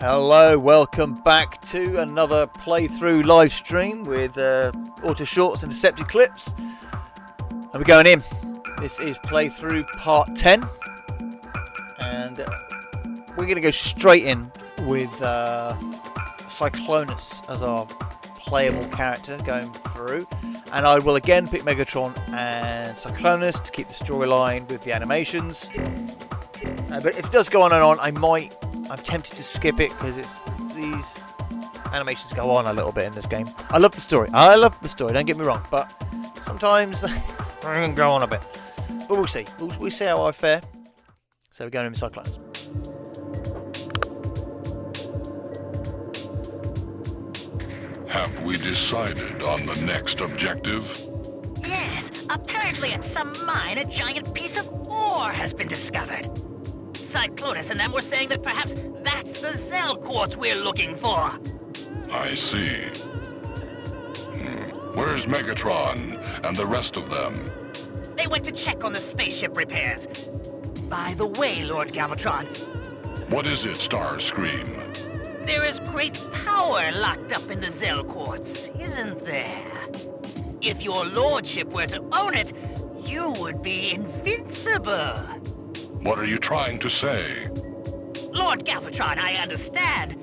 Hello, welcome back to another playthrough live stream with Auto Shorts and Decepti-Clips. And we're going in. This is playthrough part 10. And we're going to go straight in with Cyclonus as our playable character going through. And I will again pick Megatron and Cyclonus to keep the storyline with the animations. But if it does go on and on, I'm tempted to skip it because these animations go on a little bit in this game. I love the story. Don't get me wrong, but sometimes they can go on a bit. But we'll see. We'll see how I fare. So we're going in with Cyclonus. Have we decided on the next objective? Yes, apparently at some mine a giant piece of ore has been discovered. Cyclonus and them were saying that perhaps that's the Zell quartz we're looking for. I see. Where's Megatron and the rest of them? They went to check on the spaceship repairs. By the way, Lord Galvatron, What is it, Starscream? there is great power locked up in the Zell quartz, isn't there? If your lordship were to own it, you would be invincible. What are you trying to say? Lord Galvatron, I understand.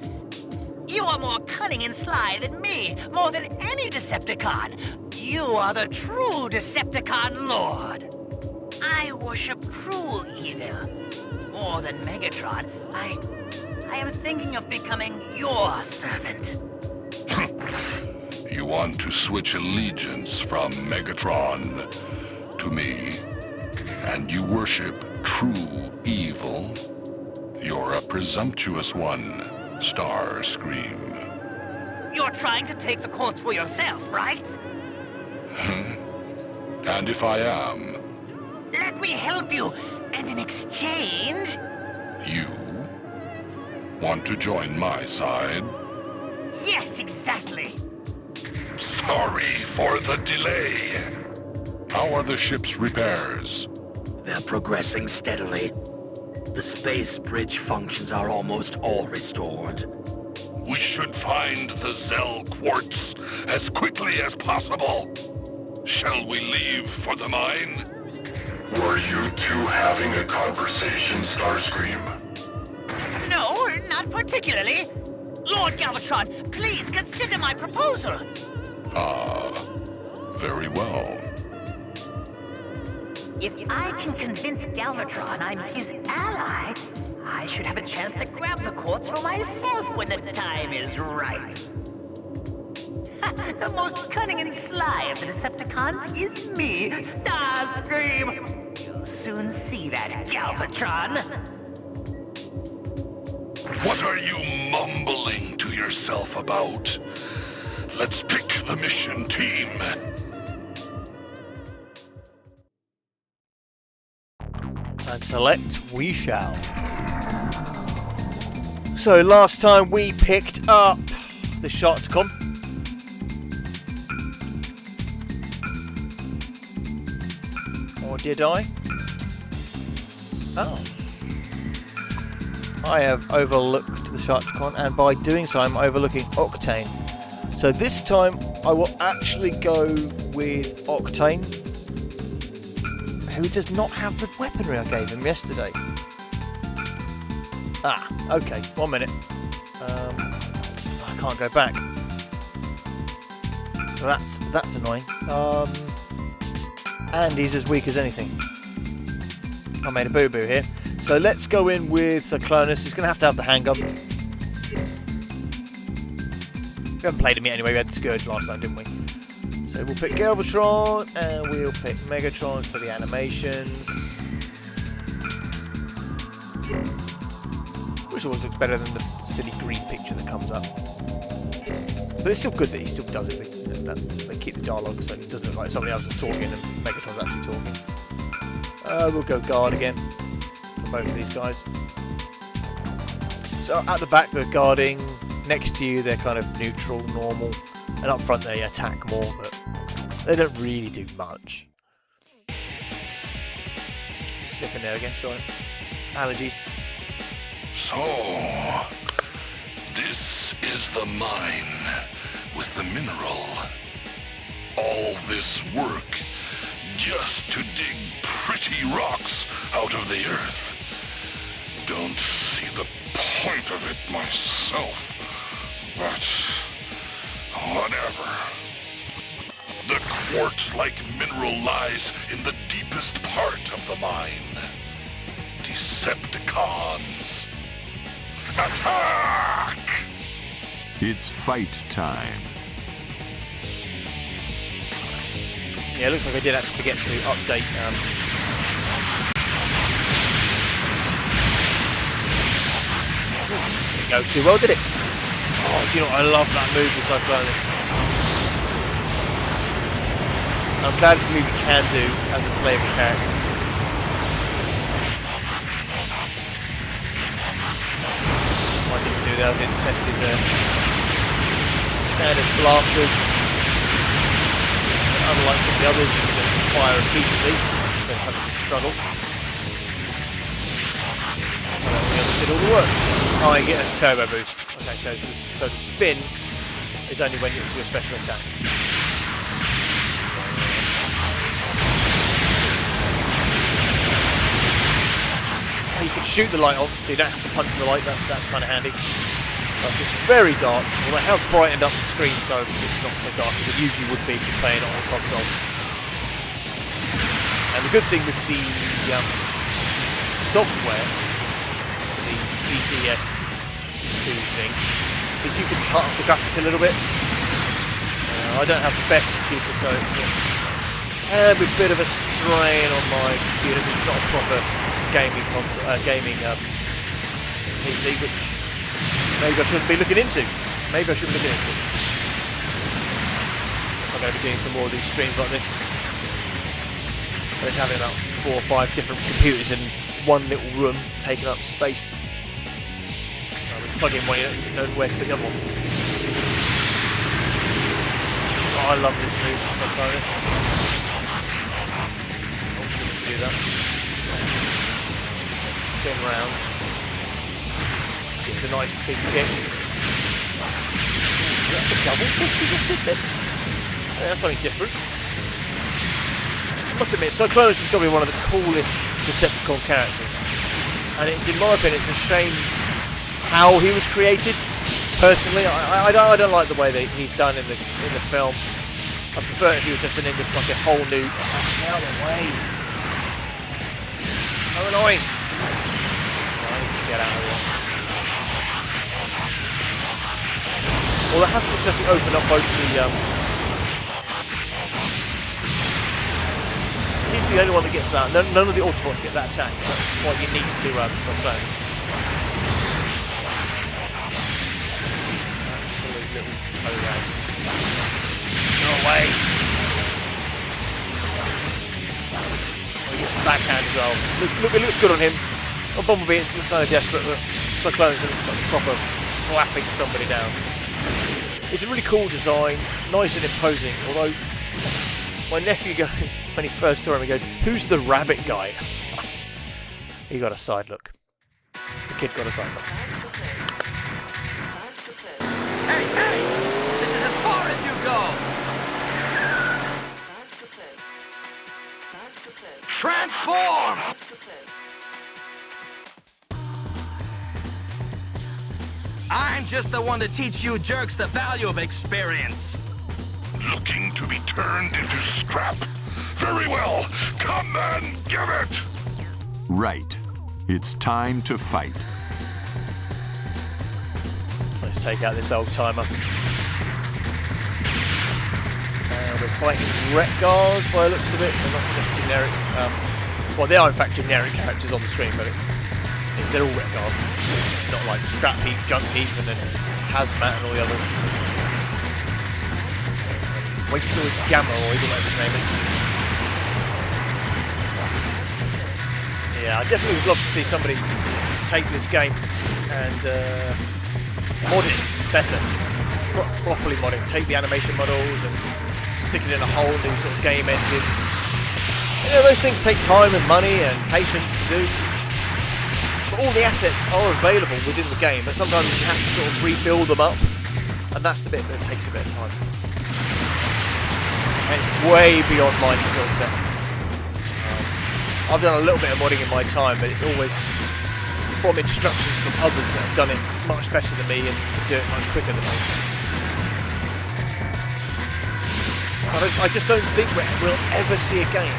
You are more cunning and sly than me, more than any Decepticon. You are the true Decepticon Lord. I worship cruel evil. More than Megatron, I am thinking of becoming your servant. You want to switch allegiance from Megatron to me, and you worship true evil? You're a presumptuous one, Starscream. You're trying to take the quartz for yourself, right? And if I am, Let me help you, and in exchange... you want to join my side? Yes, exactly. Sorry for the delay. How are the ship's repairs? They're progressing steadily. The space bridge functions are almost all restored. We should find the Zell quartz as quickly as possible. Shall we leave for the mine? Were you two having a conversation, Starscream? No, not particularly. Lord Galvatron, please consider my proposal. Ah, very well. If I can convince Galvatron I'm his ally, I should have a chance to grab the quartz for myself when the time is right. The most cunning and sly of the Decepticons is me, Starscream. You'll soon see that, Galvatron. What are you mumbling to yourself about? Let's pick the mission team. And select we shall. So last time we picked up the Decepticon. Or did I? Oh. I have overlooked the Decepticon, and by doing so I'm overlooking Octane. So this time I will actually go with Octane, who does not have the weaponry I gave him yesterday. Ah, okay, 1 minute. I can't go back. Well, that's annoying. And he's as weak as anything. I made a boo-boo here. So let's go in with Cyclonus. He's going to have the handgun. We haven't played him yet anyway. We had Scourge last time, didn't we? So we'll pick Galvatron, and we'll pick Megatron for the animations. Which always looks better than the silly green picture that comes up. But it's still good that he still does it. They keep the dialogue so it doesn't look like somebody else is talking and Megatron's actually talking. We'll go guard again for both of these guys. So at the back they're guarding. Next to you they're kind of neutral, normal. And up front they attack more, but they don't really do much. Sniffing there again, sorry. Allergies. So, This is the mine with the mineral. All this work just to dig pretty rocks out of the earth. Don't see the point of it myself, but whatever. The quartz-like mineral lies in the deepest part of the mine. Decepticons. Attack! It's fight time. Yeah, it looks like I did actually forget to update. Didn't go too well, did it? Oh, do you know what? I love that move, the Cyclonus. I'm glad it's a move you can do as a playable character. What I didn't do there, I didn't test his standard blasters. Unlike some of the others, you can just fire repeatedly instead of having to struggle. The others did all the work. Oh, you get a turbo boost. Okay, so the spin is only when it's your special attack. You can shoot the light on, so you don't have to punch the light. That's kind of handy. It's very dark, although I have brightened up the screen so it's not so dark as it usually would be if you're playing it on a console. And the good thing with the software for the ECS2 thing is you can tart up the graphics a little bit. I don't have the best computer, so it's a bit of a strain on my computer. It's not a proper gaming console, PC, which maybe I shouldn't be looking into. If I'm going to be doing some more of these streams like this. It's having about 4 or 5 different computers in one little room, taking up space. Plug in one, you don't know where to put the other one. Oh, I love this move, Cyclonus. Oh, didn't do that. Spin round. Gives a nice big kick. Ooh, the double fist we just did then. Yeah, that's something different. I must admit, Cyclonus has got to be one of the coolest Decepticon characters. And it's, in my opinion, it's a shame how he was created. Personally, I don't like the way that he's done in the film. I prefer if he was just like a whole new. Get out of the way! So annoying. I need to get out of the way. Well, they have successfully opened up both the. Seems to be the only one that gets that. None of the Autobots get that attack. So that's quite unique to Cyclonus. Absolute little toe rag. Go away. Oh, he gets the backhand as well. It looks good on him. On Bumblebee, it's kind of desperate, but Cyclonus looks like proper slapping somebody down. It's a really cool design, nice and imposing, although my nephew goes, when he first saw him, he goes, "Who's the rabbit guy?" He got a side look. The kid got a side look. Hey, hey! This is as far as you go! Transform! I'm just the one to teach you jerks the value of experience. Looking to be turned into scrap? Very well. Come and give it! Right. It's time to fight. Let's take out this old timer. We're fighting Retgars by the looks of it. They're not just generic. Well, they are in fact generic characters on the screen, but they're all Retgars. Not like Scrap Heap, Junk Heap, and then Hazmat and all the others. Wasteland Gamma, or whatever his name is. Yeah, I definitely would love to see somebody take this game and mod it better. Properly mod it. Take the animation models and stick it in a whole new sort of game engine. You know, those things take time and money and patience to do. But all the assets are available within the game, but sometimes you have to sort of rebuild them up, and that's the bit that takes a bit of time. And it's way beyond my skill set. I've done a little bit of modding in my time, but it's always from instructions from others that have done it much better than me and can do it much quicker than me. I just don't think we'll ever see a game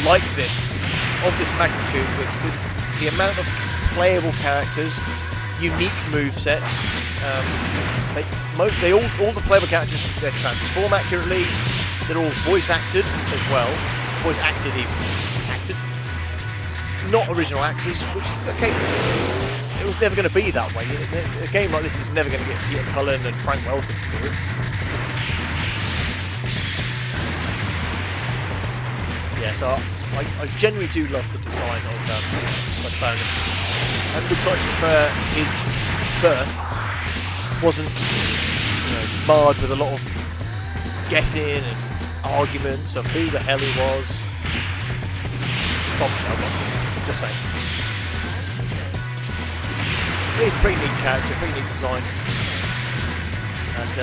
like this, of this magnitude, with the amount of playable characters, unique movesets. All the playable characters, they transform accurately. They're all voice acted as well. Voice acted even. Acted. Not original actors, which, okay, it was never going to be that way. A game like this is never going to get Peter Cullen and Frank Welker to do it. Yeah, so I genuinely do love the design of Cyclonus. I would much prefer his birth wasn't, marred with a lot of guessing and arguments of who the hell he was. Bombshell, just saying. He's a pretty neat character, pretty neat design, and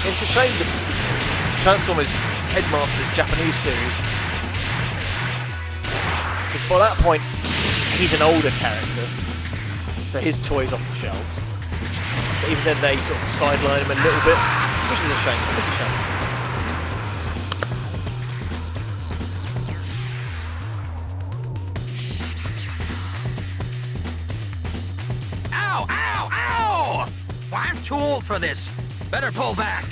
it's a shame that Transformers Headmaster's Japanese series, because by that point he's an older character, so his toy's off the shelves. But even then they sort of sideline him a little bit, which is a shame. It's a shame. I'm too old for this. Better pull back.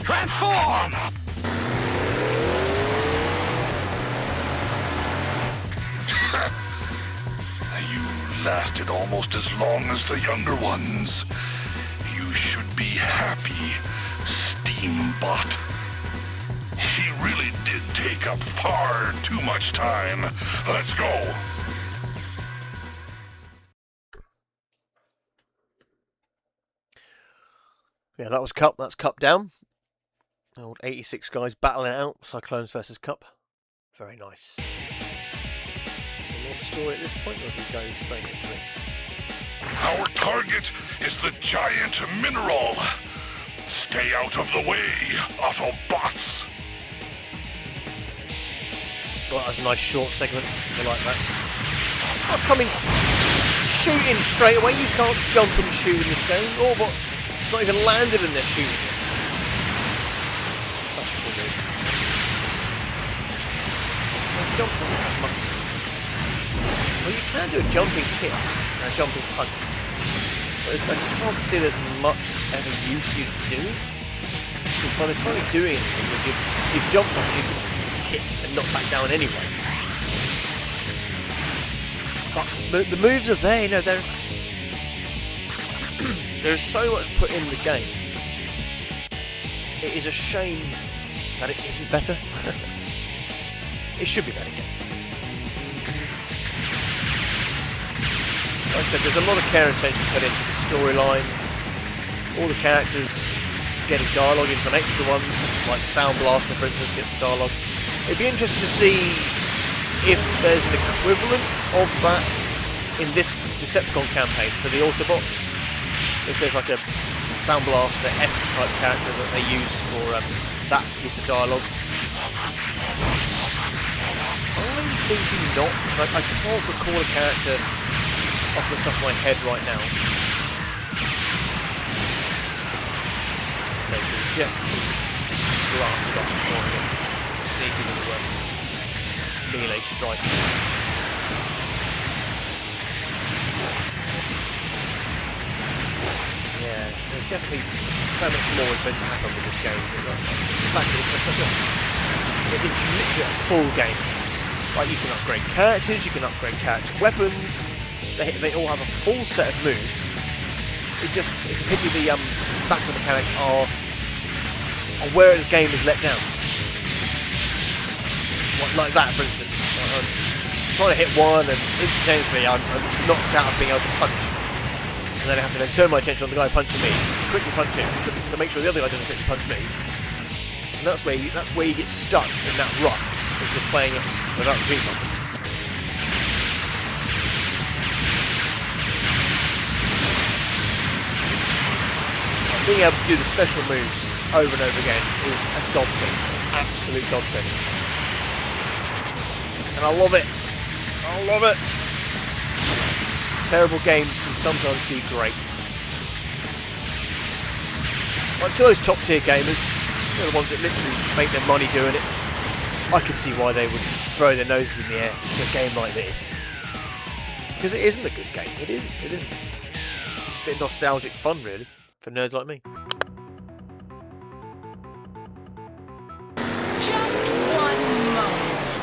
Transform! You lasted almost as long as the younger ones. You should be happy, Steambot. He really did take up far too much time. Let's go. Yeah, that was Cup. That's Cup down. Old 86 guys battling it out. Cyclones versus Cup. Very nice. Any more story at this point, or do we go straight into it? Our target is the giant mineral. Stay out of the way, Autobots. Well, that was a nice short segment. I like that. Oh, coming, shooting straight away. You can't jump and shoot in this game. Autobots not even landed and they're shooting it. Such cool moves. The jump doesn't have much. Well, you can do a jumping kick and a jumping punch. But I can't see there's much ever use you do. Because by the time you're doing anything, you've jumped up and you can hit and knock back down anyway. But the moves are there, there's so much put in the game. It is a shame that it isn't better. It should be better game. Like I said, there's a lot of care and attention put into the storyline. All the characters getting dialogue, in some extra ones, like Sound Blaster for instance gets some dialogue. It'd be interesting to see if there's an equivalent of that in this Decepticon campaign for the Autobots. If there's like a Sound Blaster-esque type character that they use for that piece of dialogue. I'm thinking not, because I can't recall a character off the top of my head right now. Okay, so the jet blasted off the corner, sneaking into a melee strike. Yeah, there's definitely so much more is meant to happen with this game. In fact, it's just it is literally a full game. Like, you can upgrade characters, you can upgrade character weapons. They all have a full set of moves. It's a pity the battle mechanics are where the game is let down. Like that, for instance. I'm trying to hit one, and instantaneously I'm knocked out of being able to punch. And then I have to turn my attention on the guy punching me, to quickly punch him, to make sure the other guy doesn't quickly punch me. And that's where you get stuck in that rut if you're playing it without the G-Top. being able to do the special moves over and over again is a godsend, absolute godsend. And I love it. I love it. Terrible games can sometimes be great. Like to those top tier gamers, they're the ones that literally make their money doing it. I could see why they would throw their noses in the air to a game like this. Because it isn't a good game. It isn't. It isn't. It's a bit nostalgic fun, really, for nerds like me. Just one moment.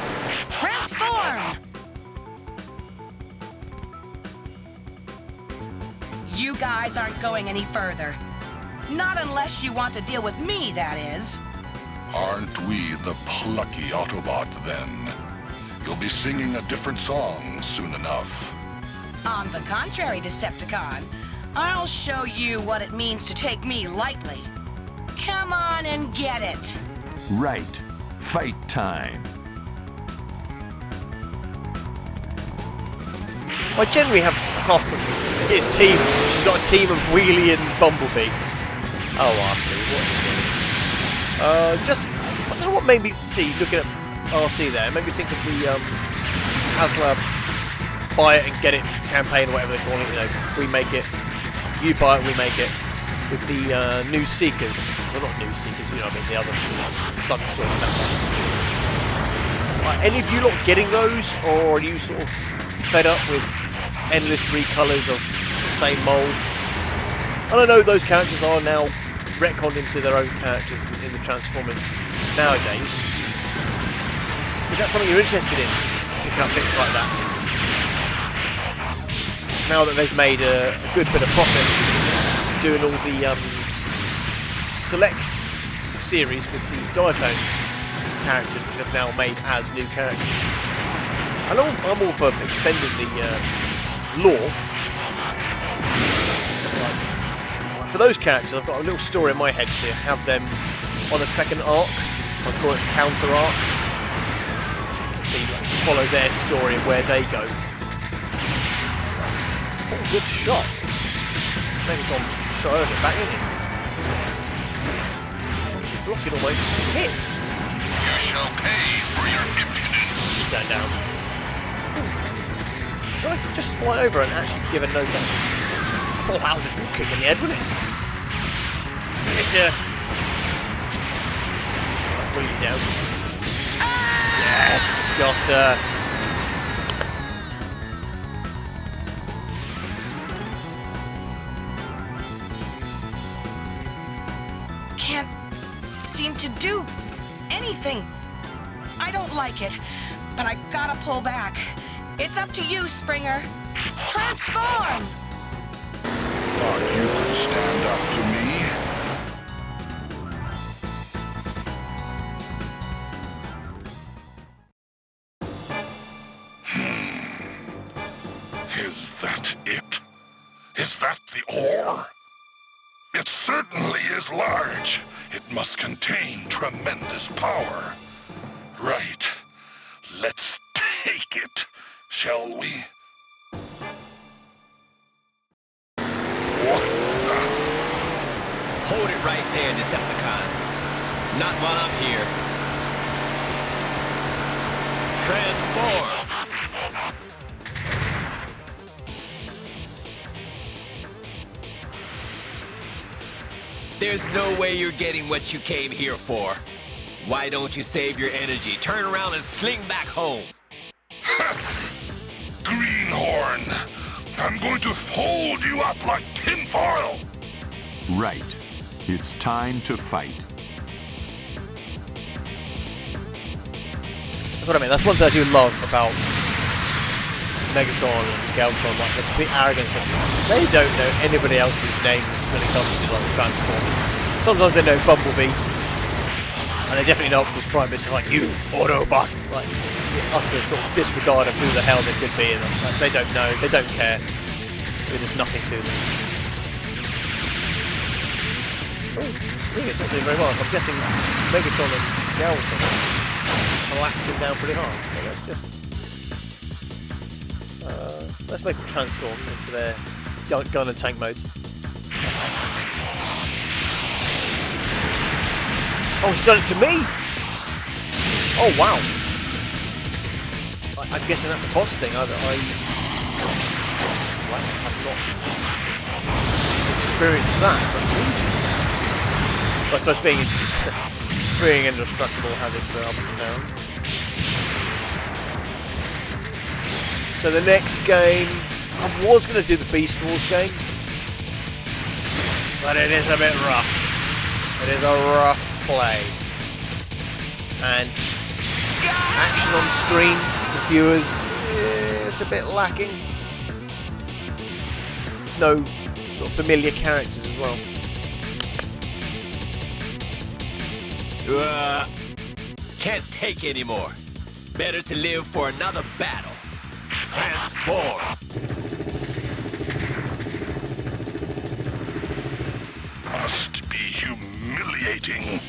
Transform! You guys aren't going any further. Not unless you want to deal with me, that is. Aren't we the plucky Autobot, then? You'll be singing a different song soon enough. On the contrary, Decepticon, I'll show you what it means to take me lightly. Come on and get it. Right. Fight time. I generally have his team. She's got a team of Wheelie and Bumblebee. Oh, RC, what are you doing? Just, I don't know what made me see, looking at RC there, it made me think of the Hasla buy it and get it campaign or whatever they call it, you know, we make it, you buy it, we make it, with the new Seekers, well not new Seekers, you know what I mean, the other Sunstorm. Any of you lot getting those, or are you sort of fed up with endless recolours of the same mould? And I know those characters are now retconned into their own characters in the Transformers nowadays. Is that something you're interested in? Picking up bits like that? Now that they've made a good bit of profit doing all the Selects series with the Diaclone characters, which have now made as new characters. And I'm all for extending the lore. For those characters, I've got a little story in my head to have them on a second arc. I call it counter arc. So you follow their story and where they go. Oh, good shot. Megatron shot over back in it. She's blocking all my hits. You shall pay for your impudence. Keep that down. Ooh. Did I just fly over and actually give her no damage? Oh, that was a good kick in the head, wasn't it? Yes, sir. Really down. Yes, got her. Can't seem to do anything. I don't like it, but I gotta pull back. It's up to you, Springer. Transform! Thought you could stand up to me? Is that it? Is that the ore? It certainly is large. It must contain tremendous power. Right. Let's take it, shall we? What the? Hold it right there, Decepticon. Not while I'm here. Transform! There's no way you're getting what you came here for. Why don't you save your energy, turn around and sling back home? Greenhorn! I'm going to fold you up like tinfoil! Right. It's time to fight. That's what I mean. That's one thing I do love about Megatron and Galvatron, like the complete arrogance of they don't know anybody else's names when it comes to like the Transformers. Sometimes they know Bumblebee, and they definitely know Optimus Prime, but it's like, you Autobot, like utter sort of disregard of who the hell they could be, and like, they don't know, they don't care. There's just nothing to them. Oh, Springer's not doing very well. I'm guessing Megatron and Galvatron slapped him down pretty hard. So let's just let's make them transform into their gun and tank modes. Oh, he's done it to me! Oh, wow. I'm guessing that's a boss thing. I've not experienced that for ages. I suppose being indestructible has its ups and downs. So the next game, I was going to do the Beast Wars game, but it is a bit rough. It is a rough play. And action on screen for viewers, it's a bit lacking. No sort of familiar characters as well. Can't take anymore. Better to live for another battle. Transform. Must be humiliating.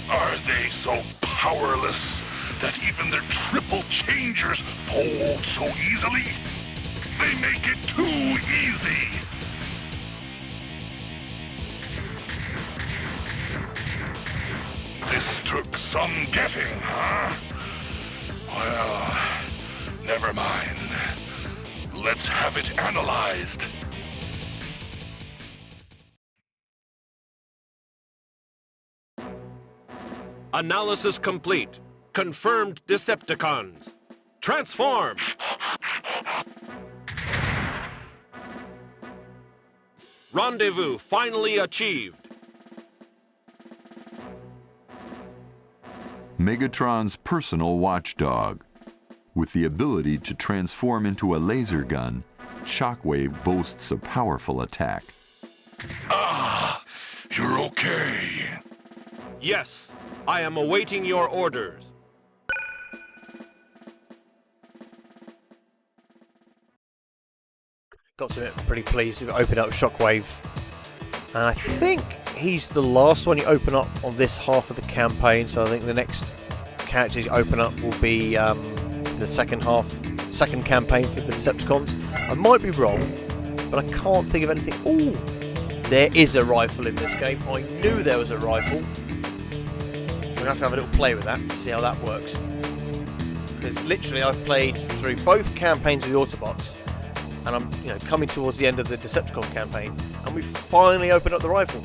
Are they so powerless that even their triple changers fold so easily? They make it too easy. This took some getting, huh? Well, never mind. Let's have it analyzed. Analysis complete. Confirmed Decepticons. Transform! Rendezvous finally achieved. Megatron's personal watchdog. With the ability to transform into a laser gun, Shockwave boasts a powerful attack. Ah, you're okay. Yes, I am awaiting your orders. Got to admit, I'm pretty pleased to open up Shockwave. And I think he's the last one you open up on this half of the campaign, so I think the next characters you open up will be the second campaign for the Decepticons. I might be wrong, but I can't think of anything. Oh, there is a rifle in this game. I knew there was a rifle. We're going to have a little play with that, see how that works. Because literally I've played through both campaigns of the Autobots, and I'm coming towards the end of the Decepticon campaign, and we finally opened up the rifle.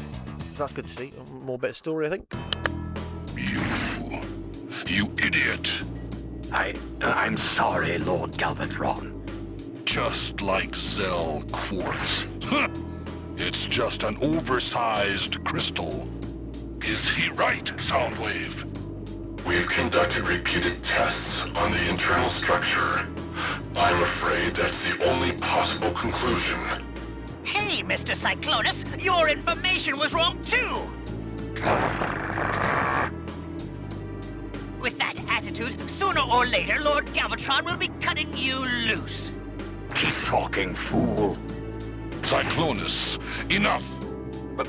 So that's good to see. More bit of story, I think. You idiot. I'm sorry, Lord Galvatron. Just like Zell Quartz. It's just an oversized crystal. Is he right, Soundwave? We've conducted repeated tests on the internal structure. I'm afraid that's the only possible conclusion. Hey, Mr. Cyclonus, your information was wrong too! With that attitude, sooner or later, Lord Galvatron will be cutting you loose. Keep talking, fool. Cyclonus, enough! But...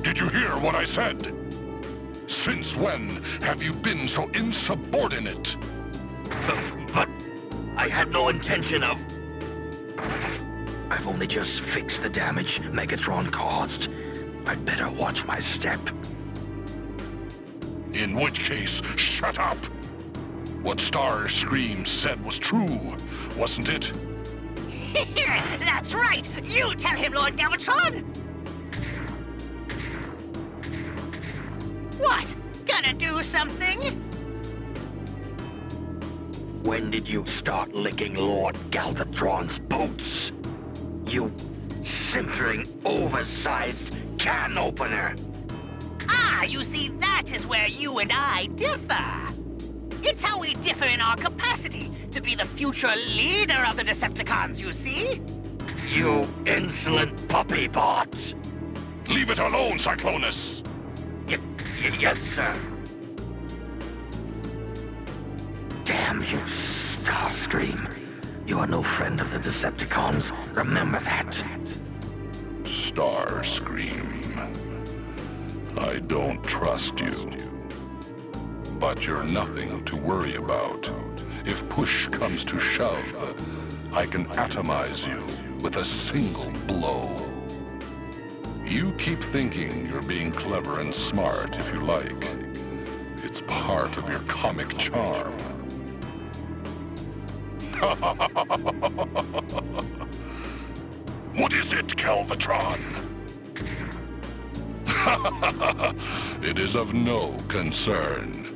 Did you hear what I said? Since when have you been so insubordinate? But I had no intention of... I've only just fixed the damage Megatron caused. I'd better watch my step. In which case, shut up! What Starscream said was true, wasn't it? That's right! You tell him, Lord Galvatron! What? Gonna do something? When did you start licking Lord Galvatron's boots? You simpering, oversized can opener! Ah, you see, that is where you and I differ. It's how we differ in our capacity to be the future leader of the Decepticons, you see? You insolent puppy bot! Leave it alone, Cyclonus! Yes, sir. Damn you, Starscream. You are no friend of the Decepticons. Remember that. Starscream. I don't trust you. But you're nothing to worry about. If push comes to shove, I can atomize you with a single blow. You keep thinking you're being clever and smart if you like. It's part of your comic charm. What is it, Galvatron? It is of no concern.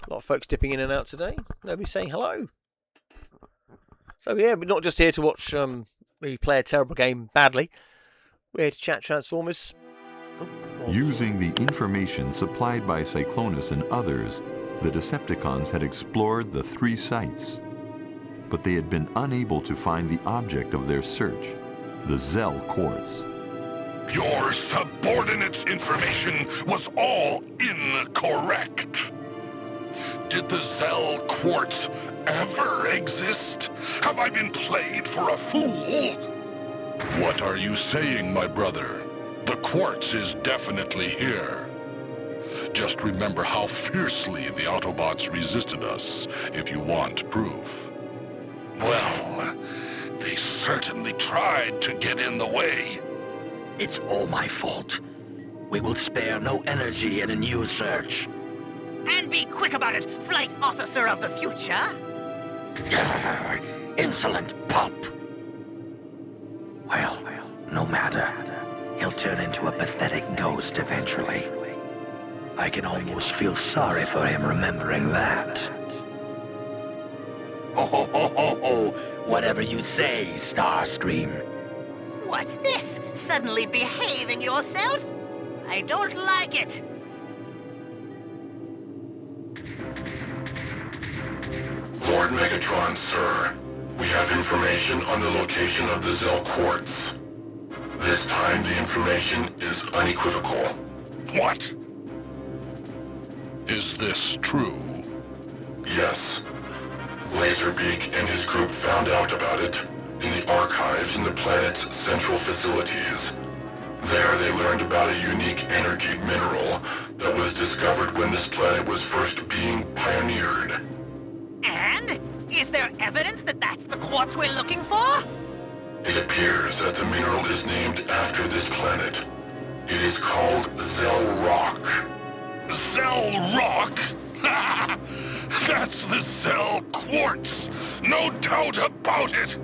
A lot of folks dipping in and out today. Nobody saying hello. So yeah, we're not just here to watch me play a terrible game badly. We're here to chat Transformers. Using the information supplied by Cyclonus and others, the Decepticons had explored the 3 sites. But they had been unable to find the object of their search, the Zell Quartz. Your subordinate's information was all incorrect. Did the Zell Quartz ever exist? Have I been played for a fool? What are you saying, my brother? The quartz is definitely here. Just remember how fiercely the Autobots resisted us, if you want proof. Well, they certainly tried to get in the way. It's all my fault. We will spare no energy in a new search. And be quick about it, Flight Officer of the Future. Insolent pup. Well, no matter. He'll turn into a pathetic ghost eventually. I can almost feel sorry for him remembering that. Oh, whatever you say, Starscream. What's this? Suddenly behaving yourself? I don't like it. Lord Megatron, sir. We have information on the location of the Zell Quartz. This time the information is unequivocal. What? Is this true? Yes. Laserbeak and his group found out about it in the archives in the planet's central facilities. There they learned about a unique energy mineral that was discovered when this planet was first being pioneered. And? Is there evidence that that's the quartz we're looking for? It appears that the mineral is named after this planet. It is called Zell Rock. Zell Rock? That's the Zell Quartz! No doubt about it!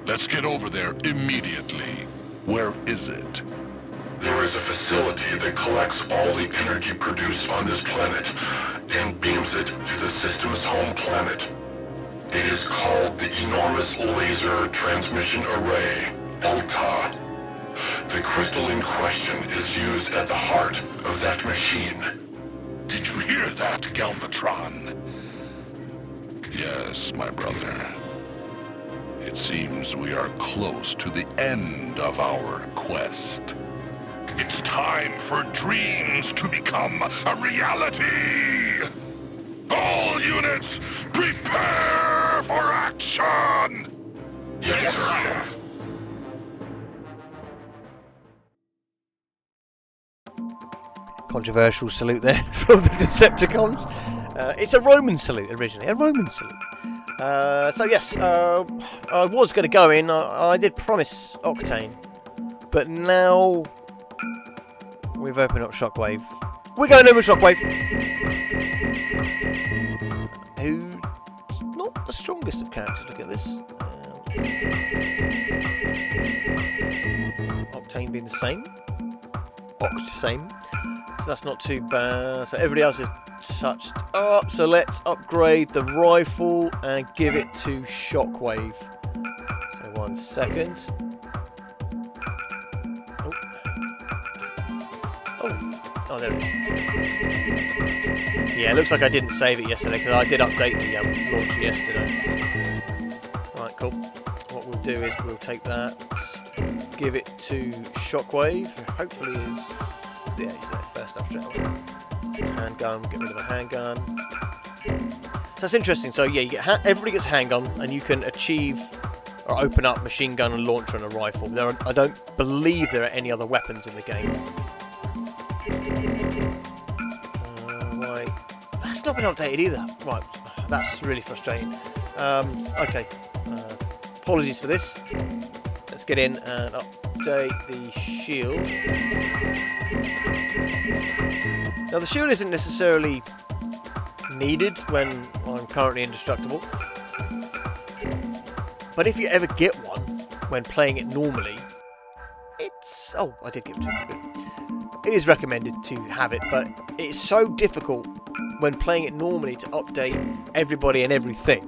Let's get over there immediately. Where is it? There is a facility that collects all the energy produced on this planet and beams it to the system's home planet. It is called the Enormous Laser Transmission Array, ELTA. The crystal in question is used at the heart of that machine. Did you hear that, Galvatron? Yes, my brother. It seems we are close to the end of our quest. It's time for dreams to become a reality! All units, prepare for action! Yes, sir. Controversial salute there from the Decepticons. It's a Roman salute originally, a Roman salute. So yes, I was going to go in. I did promise Octane, but now we've opened up Shockwave. We're going over Shockwave, who's not the strongest of characters. Look at this. Octane being the same. Same. So that's not too bad. So everybody else is touched up. So let's upgrade the rifle and give it to Shockwave. So 1 second. Oh, there it is. Yeah, it looks like I didn't save it yesterday because I did update the launcher yesterday. Right, cool. What we'll do is we'll take that, give it to Shockwave, who hopefully is... Yeah, he's there first up straight away. Handgun, get rid of the handgun. So that's interesting. So yeah, you get everybody gets a handgun, and you can achieve or open up machine gun and launcher and a rifle. I don't believe there are any other weapons in the game. Right, that's not been updated either. Right, that's really frustrating. Okay. Apologies for this. Let's get in and update the shield. Now the shield isn't necessarily needed when I'm currently indestructible. But if you ever get one when playing it normally, it's... Oh, I did give it to him. Good. It is recommended to have it, but it's so difficult when playing it normally to update everybody and everything.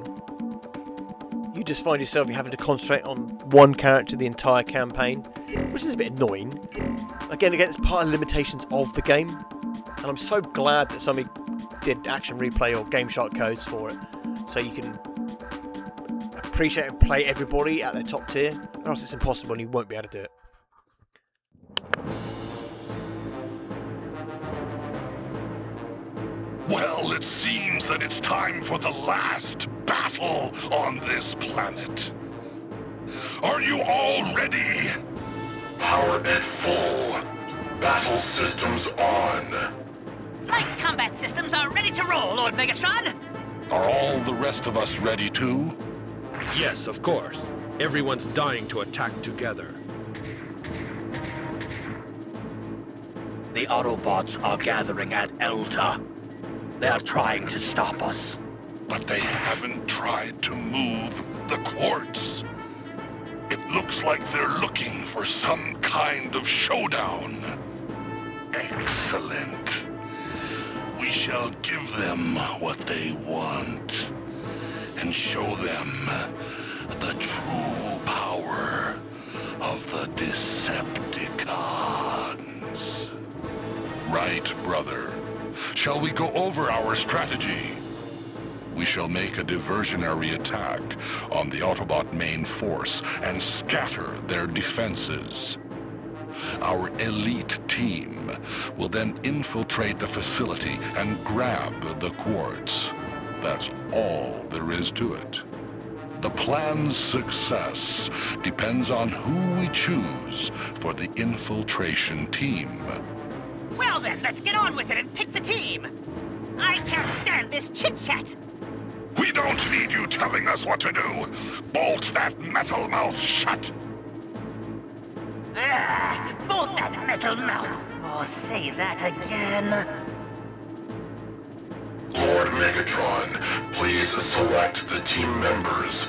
You just find yourself having to concentrate on one character the entire campaign, which is a bit annoying. Again, it's part of the limitations of the game, and I'm so glad that somebody did Action Replay or Game Shark codes for it, so you can appreciate and play everybody at their top tier, or else it's impossible and you won't be able to do it. Well, it seems that it's time for the last battle on this planet. Are you all ready? Power at full. Battle systems on. Light combat systems are ready to roll, Lord Megatron. Are all the rest of us ready too? Yes, of course. Everyone's dying to attack together. The Autobots are gathering at Elta. They're trying to stop us. But they haven't tried to move the quartz. It looks like they're looking for some kind of showdown. Excellent. We shall give them what they want, and show them the true power of the Decepticons. Right, brother. Shall we go over our strategy? We shall make a diversionary attack on the Autobot main force and scatter their defenses. Our elite team will then infiltrate the facility and grab the quartz. That's all there is to it. The plan's success depends on who we choose for the infiltration team. Well then, let's get on with it and pick the team. I can't stand this chit-chat. We don't need you telling us what to do. Bolt that metal mouth shut. Bolt that metal mouth. Oh, say that again. Lord Megatron, please select the team members.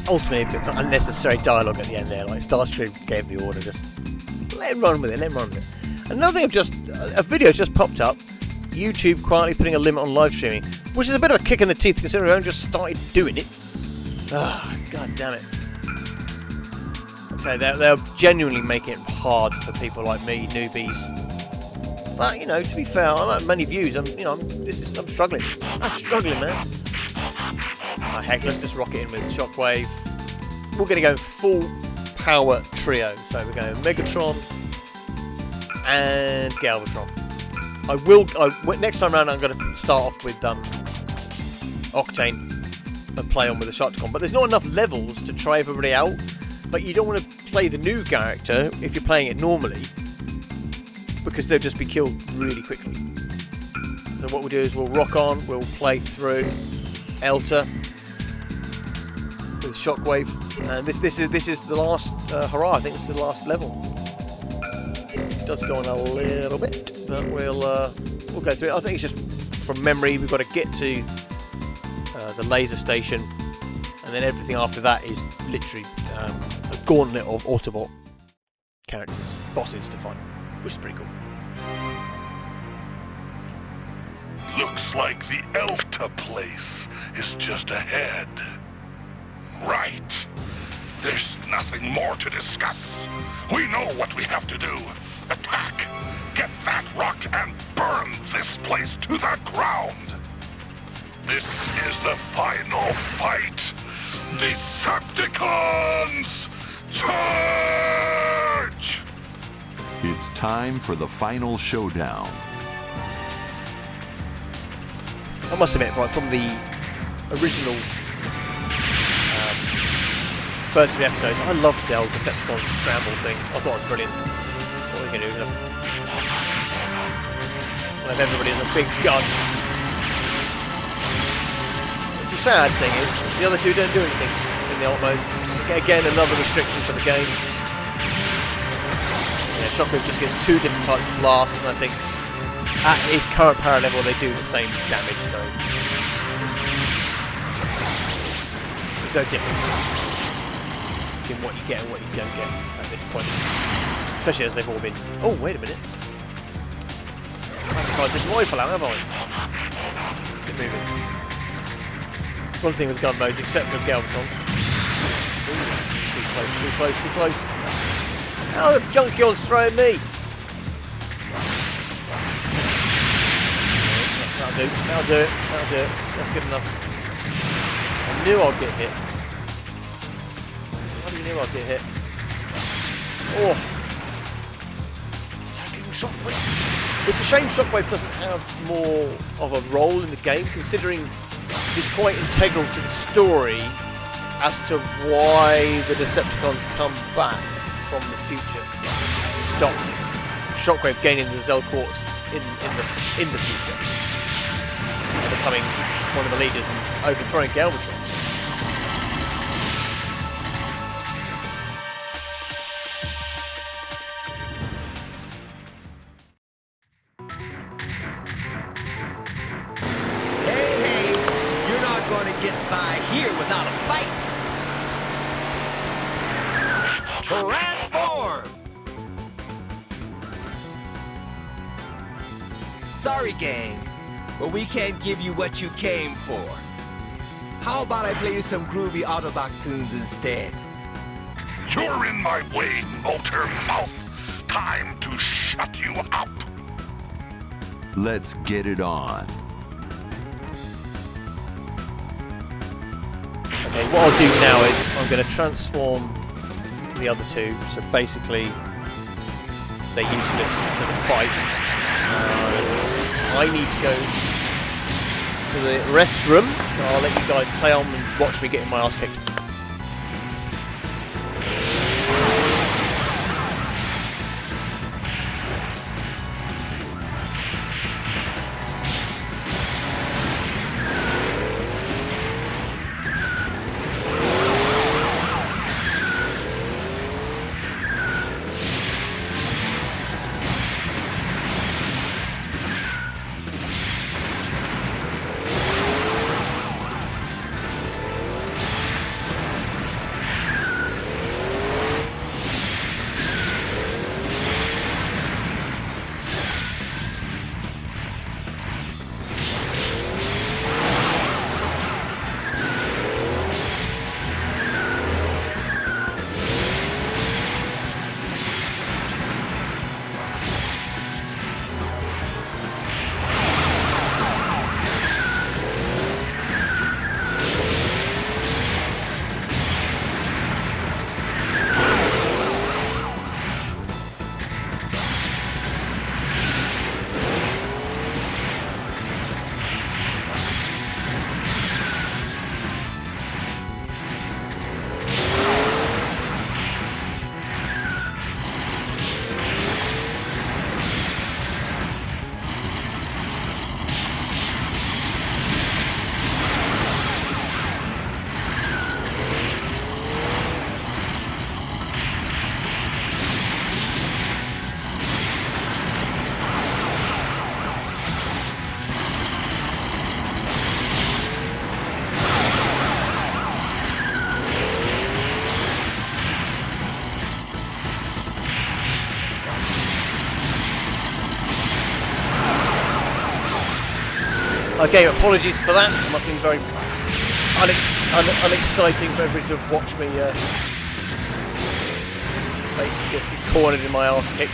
Ultimately, a bit of unnecessary dialogue at the end there, like Starscream gave the order, just let him run with it, let him run with it. Another thing, a video just popped up, YouTube quietly putting a limit on live streaming, which is a bit of a kick in the teeth considering I only just started doing it. Ah, god damn it. Okay, they're genuinely making it hard for people like me, newbies. But, you know, to be fair, I like many views, I'm struggling. I'm struggling, man. Oh, heck, let's just rock it in with Shockwave. We're going to go full power trio. So we're going Megatron and Galvatron. Next time round I'm going to start off with Octane and play on with the Decepticon. But there's not enough levels to try everybody out. But you don't want to play the new character if you're playing it normally, because they'll just be killed really quickly. So what we'll do is we'll rock on, we'll play through Elta with Shockwave, and this is the last hurrah. I think it's the last level. It does go on a little bit, but we'll go through it. I think it's just from memory. We've got to get to the laser station, and then everything after that is literally a gauntlet of Autobot characters, bosses to fight, which is pretty cool. Looks like the Elta place is just ahead. Right. There's nothing more to discuss. We know what we have to do. Attack! Get that rock and burn this place to the ground! This is the final fight! Decepticons! Charge! It's time for the final showdown. I must admit, right from the original first 3 episodes, I loved the old Decepticon scramble thing. I thought it was brilliant. What are we going to do? With everybody has a big gun. It's a sad thing is the other two don't do anything in the alt modes. Again, another restriction for the game. Yeah, Shockwave just gets 2 different types of blast, and I think at his current power level they do the same damage, so there's no difference between what you get and what you don't get at this point. Especially as they've all been... Oh, wait a minute. I haven't tried this rifle out, have I? Let's get moving. It's one thing with gun modes, except for Galvatron. Too close, too close, too close. Oh, the Junkion's throwing me! That'll do, that'll do it, that'll do it. That's good enough. I knew I'd get hit. I knew I'd get hit. Oh! Taking Shockwave. It's a shame Shockwave doesn't have more of a role in the game, considering he's quite integral to the story as to why the Decepticons come back from the future to stop Shockwave gaining the Zell Quartz in the future and becoming one of the leaders and overthrowing Galvatron. Hey, you're not going to get by here without a fight. Transform! Sorry, gang, but we can't give you what you came for. How about I play you some groovy Autobot tunes instead? You're in my way, motor mouth. Time to shut you up. Let's get it on. Okay, what I'll do now is I'm going to transform the other two, so basically they're useless to the fight. I need to go to the restroom, so I'll let you guys play on and watch me getting my ass kicked. Okay, apologies for that. It must have been very unexciting for everybody to watch me basically just get cornered in my arse kicked.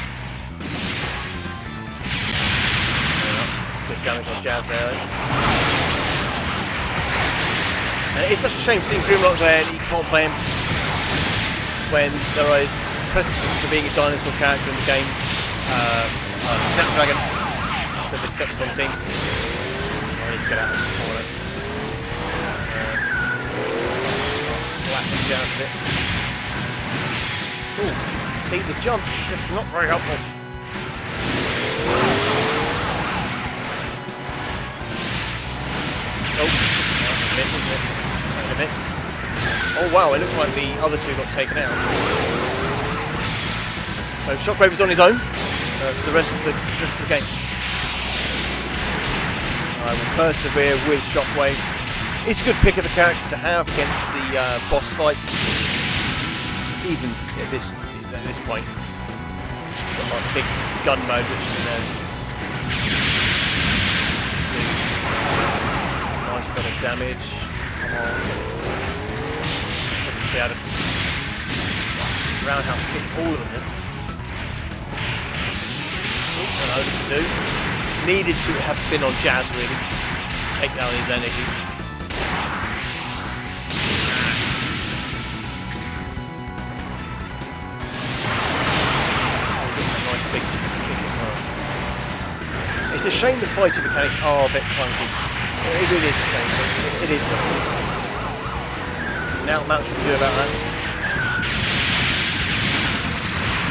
Good damage on Jazz there. And it's such a shame seeing Grimlock there and you can't play him when there is precedent for being a dinosaur character in the game. Snapdragon, the Decepticon team. I need to get out of this corner. Slapping Jazz a bit. Ooh, see the jump is just not very helpful. Oh, that's a miss, isn't it? That's a miss. Oh wow, it looks like the other two got taken out. So Shockwave is on his own for the rest of the game. I will persevere with Shockwave. It's a good pick of a character to have against the boss fights, even at this point. Got like big gun mode, which do nice bit of damage. Come on, be able to roundhouse kick all of them. Then. I know this will do. Needed to have been on Jazz really to take down his energy. Nice big kick as well. It's a shame the fighting mechanics are a bit clunky. It really is a shame, but it is what it is. Now much we can do about that.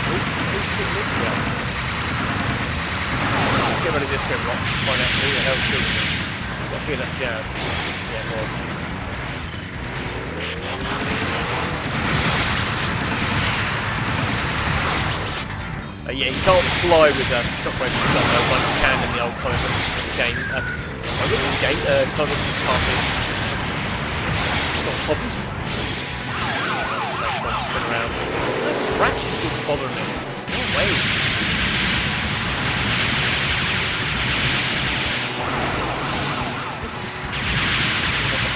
Who's shooting this guy? Get rid of this Grimlock, find out who the hell's shooting me. I've got a feeling that's Jazz. Yeah, it was. Yeah, you can't fly with Shockwave and stuff like you can in the old comic books game. Comic books and cartoon. Sort of hobbies. Spin around. This Ratchet's still bothering me. No way.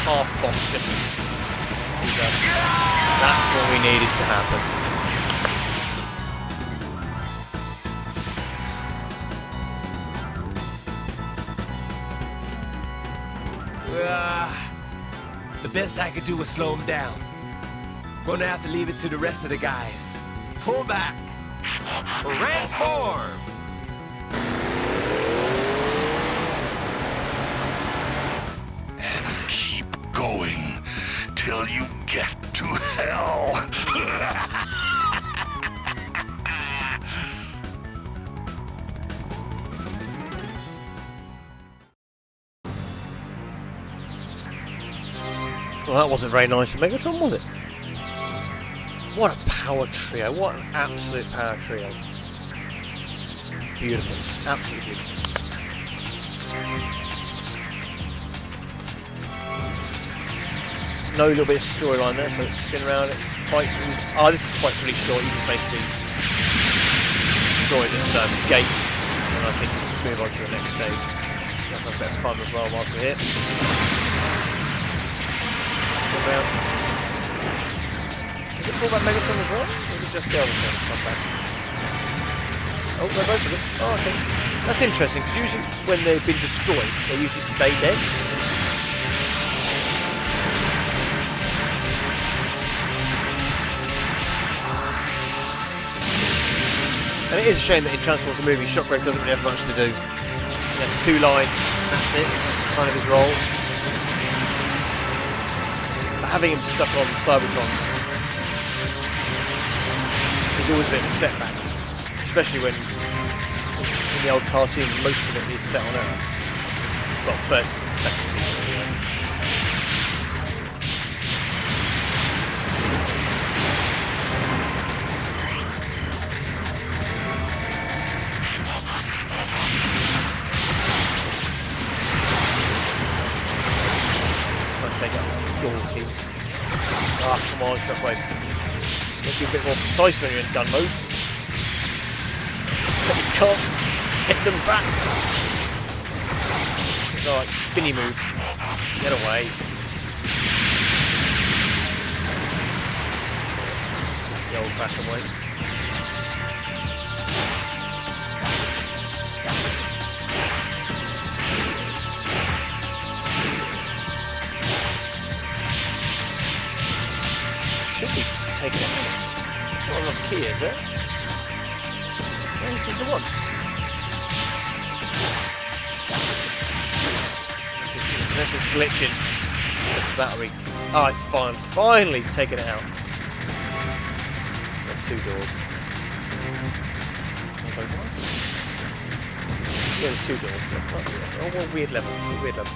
Half boss just that's what we needed to happen. The best I could do was slow him down. Gonna have to leave it to the rest of the guys. Pull back. Transform. Going till you get to hell. Well, that wasn't very nice for Megatron, was it? What a power trio. What an absolute power trio. Beautiful. Absolutely beautiful. No little bit of storyline there, so let's spin around, let's fight. Oh, this is quite pretty short. You just basically destroy this gate, and I think move on to the next stage. Let's have a bit of fun as well whilst we're here. Go around. Is it pull back Megatron as well? Or is it just Galvatron come back? Oh, they're both of them. Oh, okay. That's interesting, because usually when they've been destroyed, they usually stay dead. And it is a shame that in Transformers the movie, Shockwave doesn't really have much to do. He has 2 lines, that's it, that's kind of his role. But having him stuck on Cybertron is always a bit of a setback. Especially when, in the old cartoon, most of it is set on Earth. Well, first and second season anyway. Take out this door key. Ah, come on, Shockwave. Make you a bit more precise when you're in gun mode. But you can't hit them back. It's like spinny move. Get away. It's the old-fashioned way. Should be taken out. It's not a lot of key, is it? Yeah, this is the one. Unless it's glitching. The battery. Oh, it's finally taken it out. There's 2 doors. Yeah, there's 2 doors. Oh, what weird level. Weird level.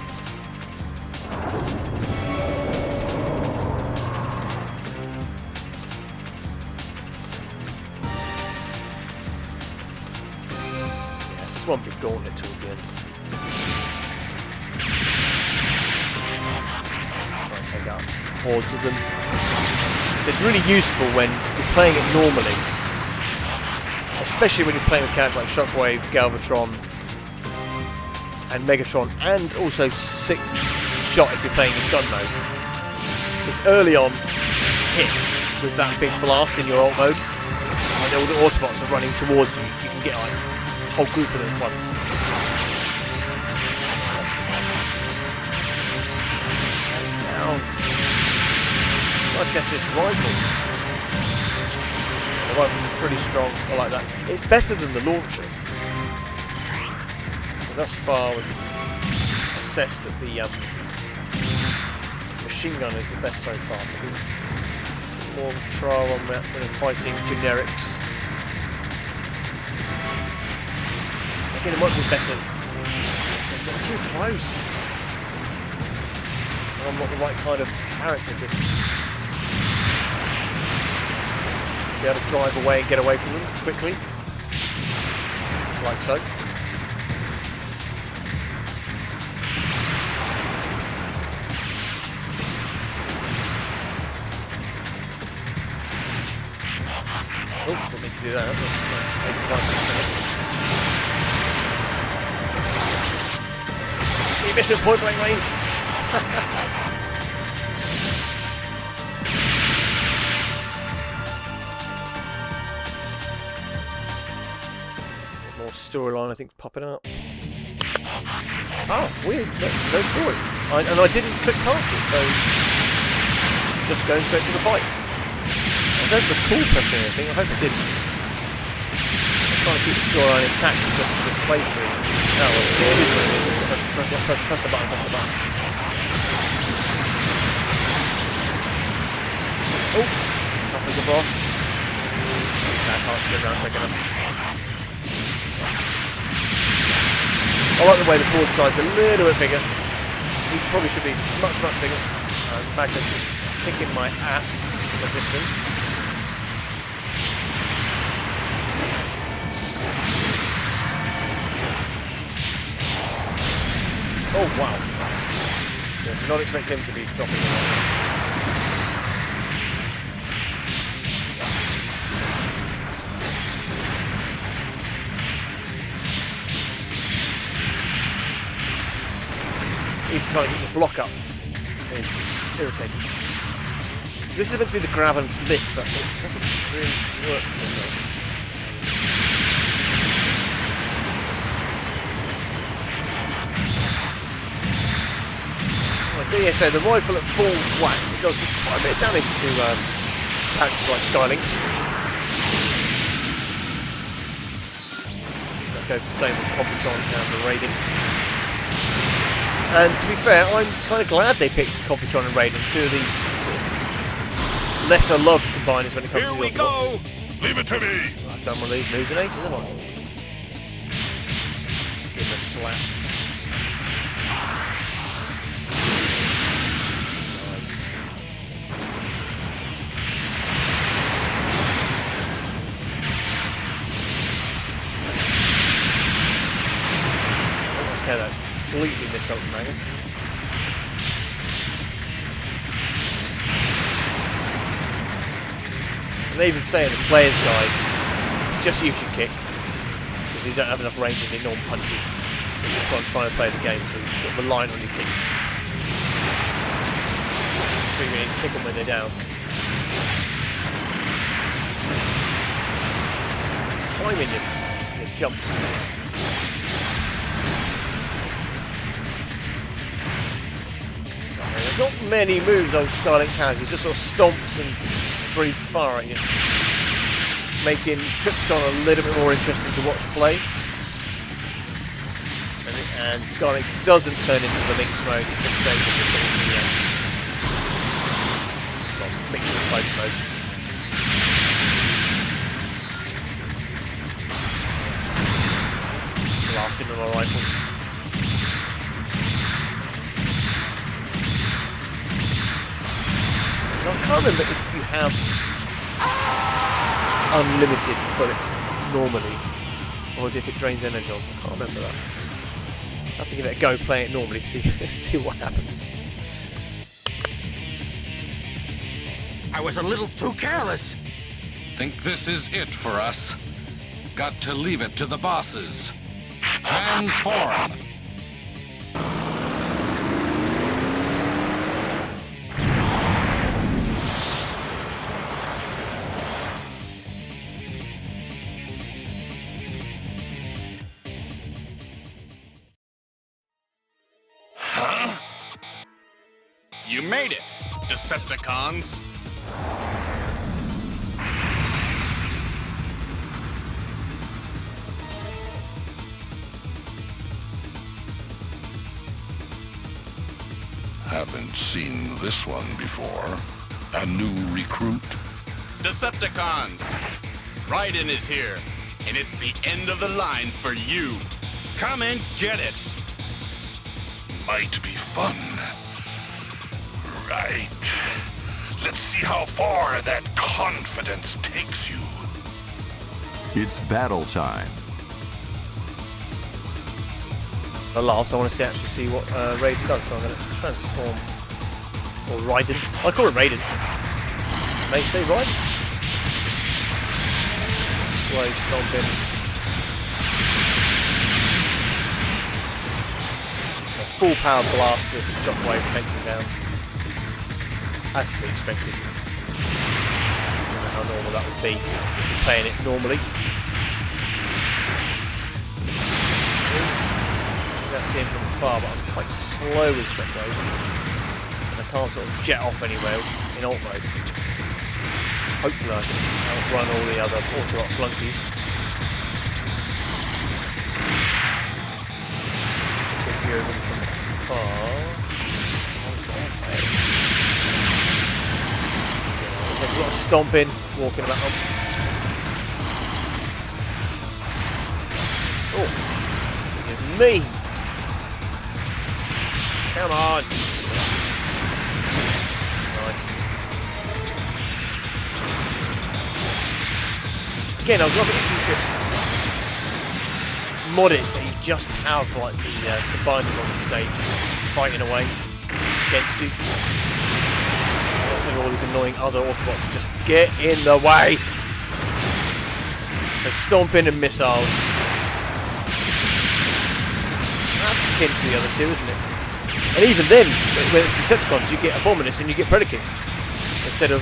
Yes, this one big gauntlet towards the end. Try and take out hordes of them. So it's really useful when you're playing it normally, especially when you're playing with characters like Shockwave, Galvatron, and Megatron, and also 6-shot if you're playing with gun mode. Because early on, hit with that big blast in your alt mode, and all the Autobots are running towards you, you can get like a whole group of them at once. Down. I'll test this rifle. The rifle's pretty strong, I like that. It's better than the launcher. But thus far we've assessed that the machine gun is the best so far. Maybe more trial on that when fighting generics. Again, it might be better. They're too close. I'm not the right kind of character to be able to drive away and get away from them quickly. Like so. Oh, didn't need to do that. You missed at point blank range. More storyline, I think, popping up. Oh, weird. No story. And I didn't click past it, so just going straight to the fight. I don't recall pressing anything. I hope I didn't. I'm trying to keep the storyline intact just for this playthrough. Oh, well, it is what it is. Press the button, press the button. Oh, up as a boss. I can't spin around quick enough. I like the way the board side's a little bit bigger. It probably should be much bigger. Magnus is kicking my ass from a distance. Oh wow. Did not expect him to be dropping around. Even trying to get the block up is irritating. This is meant to be the grab and lift, but it doesn't really work so well. I dare say the rifle at full whack does quite a bit of damage to characters like Skylynx. I'll go for the same with Computron and the Raiden. And to be fair, I'm kind of glad they picked Computron and Raiden, two of the lesser loved combiners when it comes to the Autobot. Go! Leave it to me! I've done one of these moves in ages, haven't I? Give him a slap. Nice. Okay though. Completely missed Ultra Magnus. And they even say in the player's guide, just use your kick, because you don't have enough range in the normal punches. That's why I'm trying to play the game through, sort of relying on your kick. So you can kick them when they're down. Timing your jumps. There's not many moves old Skylynx has, he just sort of stomps and breathes fire at you, making Decepticon a little bit more interesting to watch play. And Skylynx doesn't turn into the Lynx mode, it still stays in the sort of mixture of both modes. Blast him with my rifle. I can't remember if you have unlimited bullets normally, or if it drains energy. I can't remember that. I have to give it a go, play it normally, see see what happens. I was a little too careless. Think this is it for us? Got to leave it to the bosses. Transform! Huh? You made it, Decepticons. Haven't seen this one before. A new recruit? Decepticons! Raiden is here, and it's the end of the line for you. Come and get it! Might be fun. Right. Let's see how far that confidence takes you. It's battle time. The last, I want to actually see what Raiden does, so I'm going to transform. Or Raiden. I call it Raiden. They say Raiden. Slow stomping. A full power blast with shockwave takes him down. Has to be expected. I don't know how normal that would be if you're playing it normally. That's him from far, but I'm quite slow with shockwave. I can't sort of jet off anywhere in alt mode. Hopefully I can outrun all the other Autobot flunkies. Good view of them from far. There's a lot of stomping, walking about them. Oh, it's me! Come on! Nice. Again, I'd love it if you could mod it so you just have like the binders on the stage fighting away against you. All these annoying other Autobots just get in the way. So stomping and missiles. That's akin to the other two, isn't it? And even then, when it's Decepticons, you get Abominus and you get Predaking instead of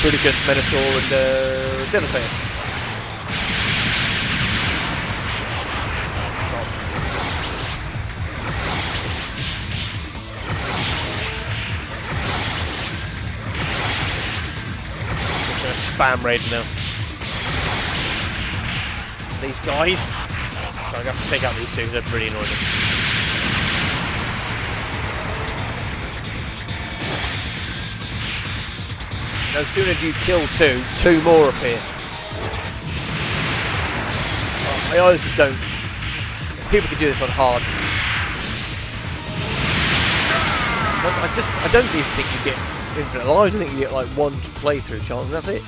Bruticus, Menasor, and Devastator. Just gonna spam Raiden now. These guys. So I'm gonna have to take out these two because they're pretty annoying. No sooner do you kill two more appear. I honestly don't. People can do this on hard. I don't even think you get infinite lives. I think you get like one playthrough chance, and that's it.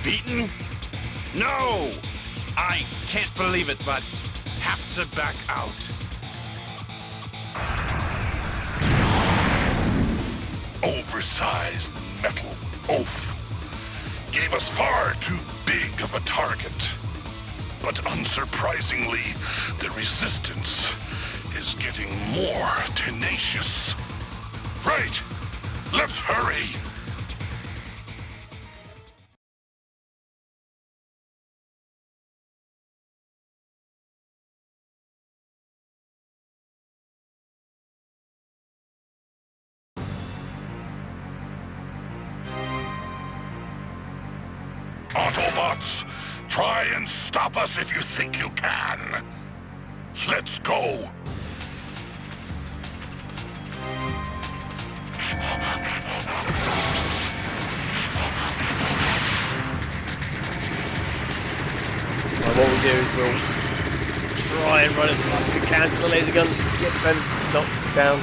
Beaten? No! I can't believe it, but have to back out. Oversized metal oaf. Gave us far too big of a target. But unsurprisingly, the resistance is getting more tenacious. Right, let's hurry. Autobots, try and stop us if you think you can. Let's go. Well, what we'll do is we'll try and run as fast as we can to the laser guns to get them knocked down.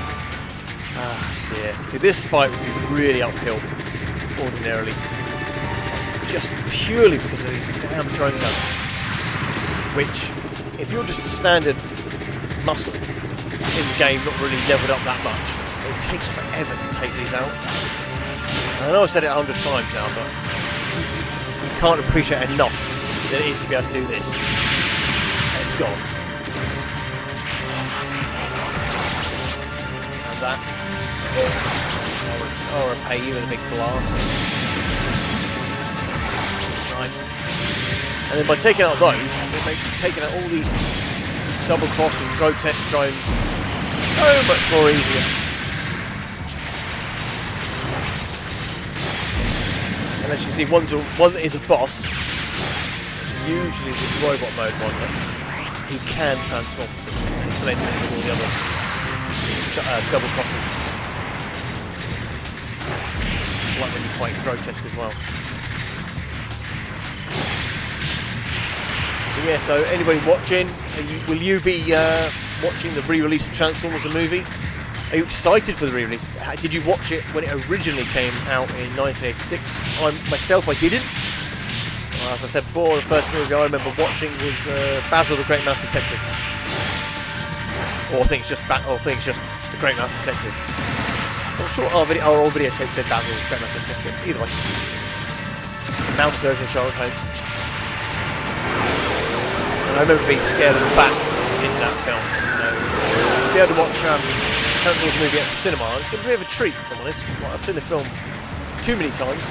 Ah dear. See, this fight would be really uphill ordinarily. Just purely because of these damn drone guns. Which, if you're just a standard muscle in the game, not really leveled up that much, it takes forever to take these out. I know I've said it 100 times now, but you can't appreciate enough that it is to be able to do this. And it's gone. And that. I'll repay you with a big blast. Nice. And then by taking out those, it makes taking out all these double cross and grotesque drones so much more easier. And as you can see, one is a boss. It's usually the robot mode one, but he can transform to blend in with all the other double crosses. Like when you fight grotesque as well. Yeah, so anybody watching, will you be watching the re-release of Transformers the movie? Are you excited for the re-release? Did you watch it when it originally came out in 1986? Myself, I didn't. As I said before, the first movie I remember watching was Basil the Great Mouse Detective. Or I think it's just the Great Mouse Detective. I'm sure our old videotape said Basil the Great Mouse Detective, but either way. The mouse version of Sherlock Holmes. I remember being scared of the bat in that film, so to be able to watch Transformers movie at the cinema, it's been a bit of a treat, if I'm honest. I've seen the film too many times.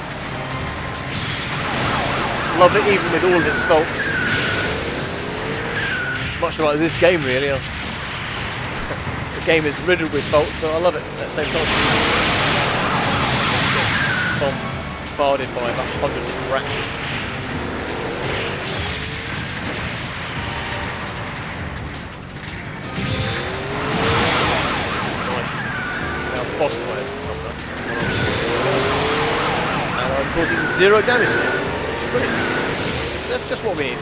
Love it even with all of its faults. Much like this game really. The game is riddled with faults, but I love it at the same time. Bombarded by about 100 different ratchets. Boss waves come up. And I'm causing 0 damage to him, which is brilliant. So that's just what we need.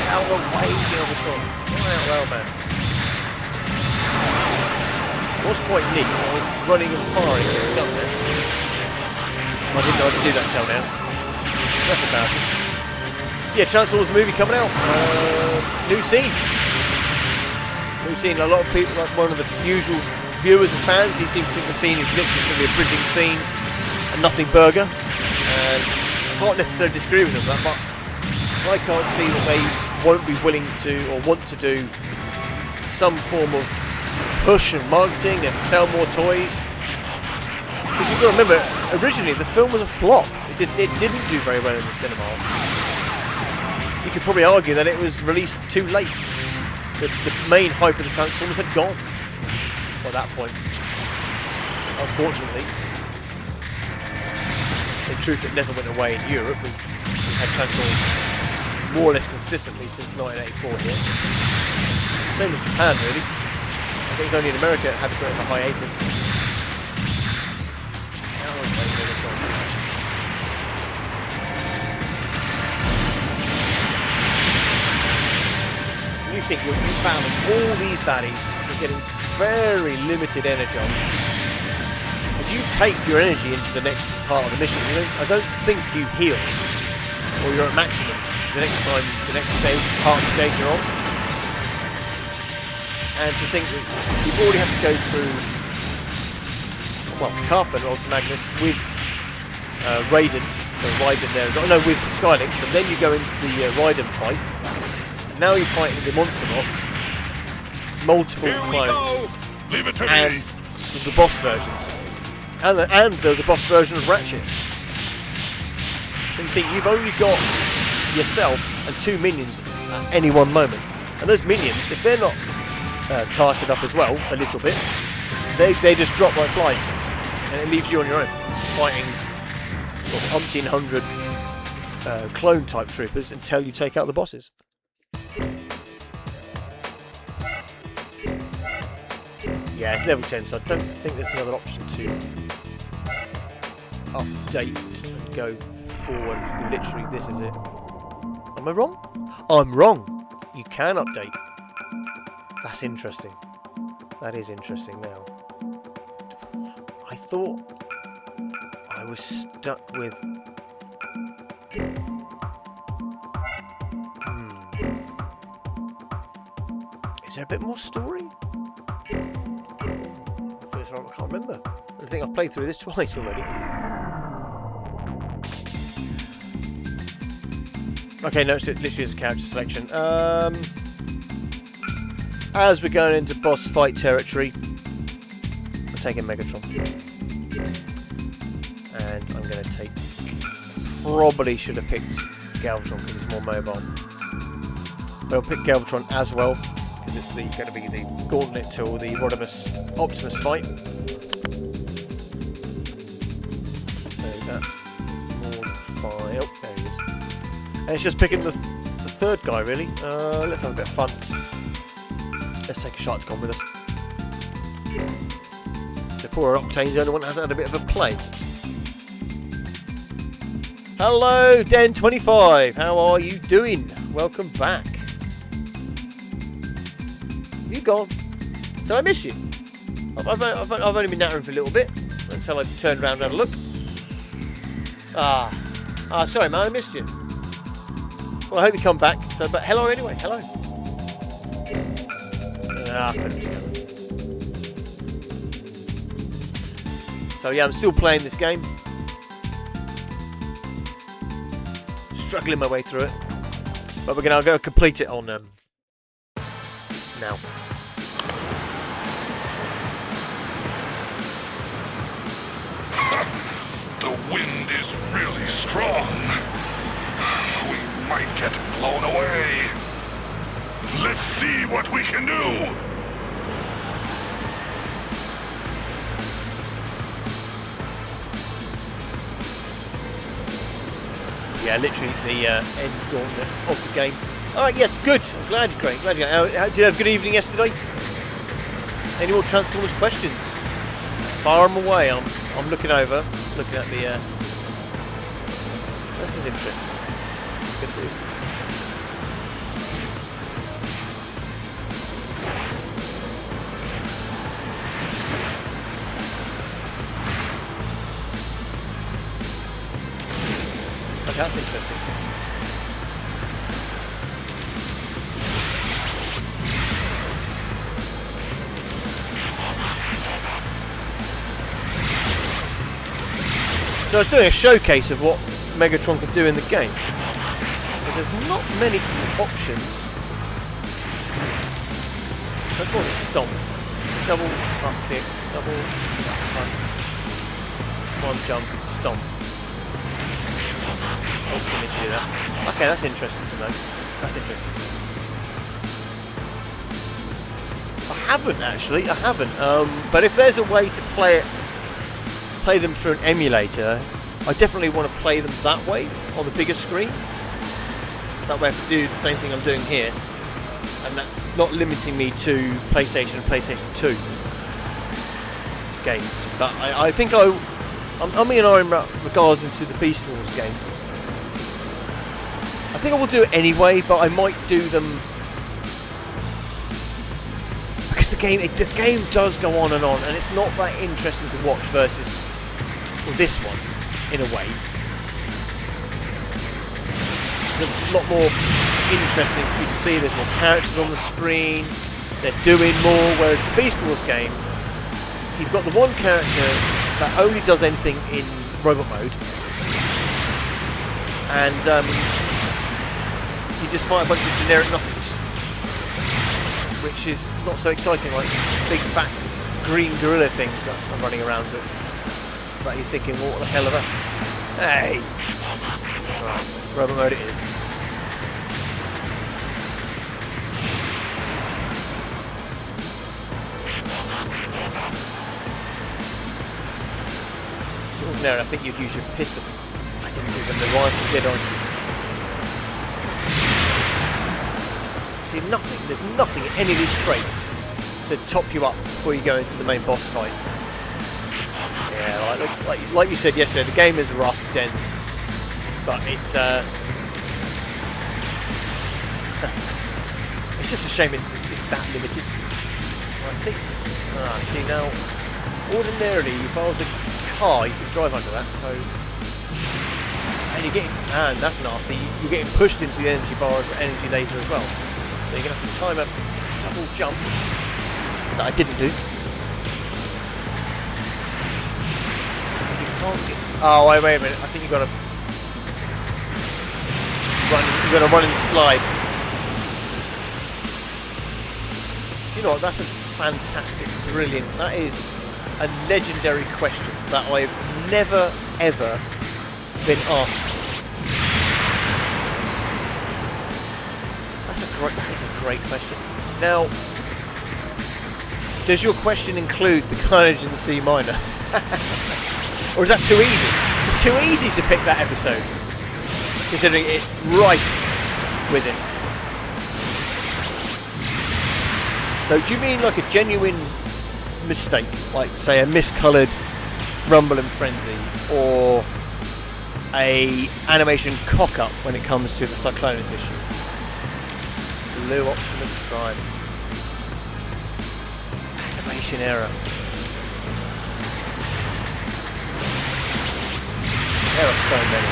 Out of the way, Galvatron. Right out well, man. What's quite neat, I was running and firing with the gun there. I didn't know I could do that till now. So that's embarrassing. So yeah, Transformers movie coming out. New scene. We've seen a lot of people, like one of the usual viewers and fans, he seems to think the scene is literally just going to be a bridging scene and nothing burger. And I can't necessarily disagree with them, but I can't see that they won't be willing to or want to do some form of push and marketing and sell more toys. Because you've got to remember, originally the film was a flop. It didn't do very well in the cinema. You could probably argue that it was released too late. The main hype of the Transformers had gone by that point, unfortunately. In truth, it never went away in Europe. We've had Transformers more or less consistently since 1984 here. Same as Japan, really. I think it's only in America it had a bit of a hiatus. You think when you battle all these baddies, you're getting very limited energy. As you take your energy into the next part of the mission, I don't think you heal, or you're at maximum the next time, the next part of the stage you're on. And to think that you already have to go through, well, Carpen, Ultra Magnus, with Raiden there, no, with the Skylynx, and then you go into the Raiden fight. Now you're fighting the monster bots, multiple clones, and the boss versions. And there's a boss version of Ratchet. And you think you've only got yourself and 2 minions at any one moment. And those minions, if they're not tarted up as well, a little bit, they just drop like flies. And it leaves you on your own, fighting umpteen hundred clone type troopers until you take out the bosses. Yeah, it's level 10, so I don't think there's another option to update and go forward. Literally, this is it. Am I wrong? I'm wrong. You can update. That's interesting. That is interesting now. I thought I was stuck with... Is there a bit more story? I can't remember. I think I've played through this twice already. Okay, no, it's literally just a character selection. As we're going into boss fight territory, I'm taking Megatron. And I'm going to take... Probably should have picked Galvatron because it's more mobile. But I'll pick Galvatron as well because it's going to be the Gauntlet till the Rodimus Optimus fight. So that's more than 5. Oh, there he is. And it's just picking the third guy, really. Let's have a bit of fun. Let's take a shot to come with us. The poor Octane's the only one that hasn't had a bit of a play. Hello, Den25. How are you doing? Welcome back. Have you gone? Did I miss you? I've only been nattering for a little bit until I turned around and had a look. Sorry, man, I missed you. Well, I hope you come back. So, but hello anyway. Hello. So yeah, I'm still playing this game. Struggling my way through it, but I'm going to complete it on now. The wind is really strong. We might get blown away. Let's see what we can do. Yeah, literally the end gauntlet of the game. Alright, yes, good. I'm glad you're great. Did you have a good evening yesterday? Any more Transformers questions? Far and away. I'm looking over, looking at the... So this is interesting. Good dude. Okay, that's interesting. So I was doing a showcase of what Megatron could do in the game. Because there's not many options. So that's more of a stomp. Double up kick, double punch, one jump, stomp. Oh, didn't mean to do that. Okay, that's interesting to know. That's interesting to know. I haven't actually. I haven't. But if there's a way to play them through an emulator, I definitely want to play them that way on the bigger screen. That way I can do the same thing I'm doing here, and that's not limiting me to PlayStation and PlayStation 2 games. But I think I'm in regards to the Beast Wars game. I think I will do it anyway, but I might do them because the game does go on, and it's not that interesting to watch versus this one in a way. It's a lot more interesting for you to see. There's more characters on the screen. They're doing more, whereas the Beast Wars game, you've got the one character that only does anything in robot mode, and you just fight a bunch of generic nothings, which is not so exciting like big fat green gorilla things that are running around with. That you're thinking, well, what the hell are that? Hey! Right, robot mode it is. Ordinarily, I think you'd use your pistol. I didn't even know why I did on. See, there's nothing in any of these crates to top you up before you go into the main boss fight. Yeah, like you said yesterday, the game is rough then, but it's just a shame it's that limited. I think. See now, ordinarily, if I was a car, you could drive under that. So, and you're getting, and that's nasty. You're getting pushed into the energy bar for energy later as well. So you're gonna have to time a double jump that I didn't do. You can't get. Oh wait a minute. I think you got to run. You got to run and slide. Do you know what? That's a fantastic, brilliant. That is a legendary question that I've never ever been asked. That is a great question. Now, does your question include the carnage in the C minor? Or is that too easy? It's too easy to pick that episode, considering it's rife with it. So do you mean like a genuine mistake, like say a miscoloured Rumble and Frenzy, or a animation cock-up when it comes to the Cyclonus issue? Blue Optimus Prime. Animation error. There are so many.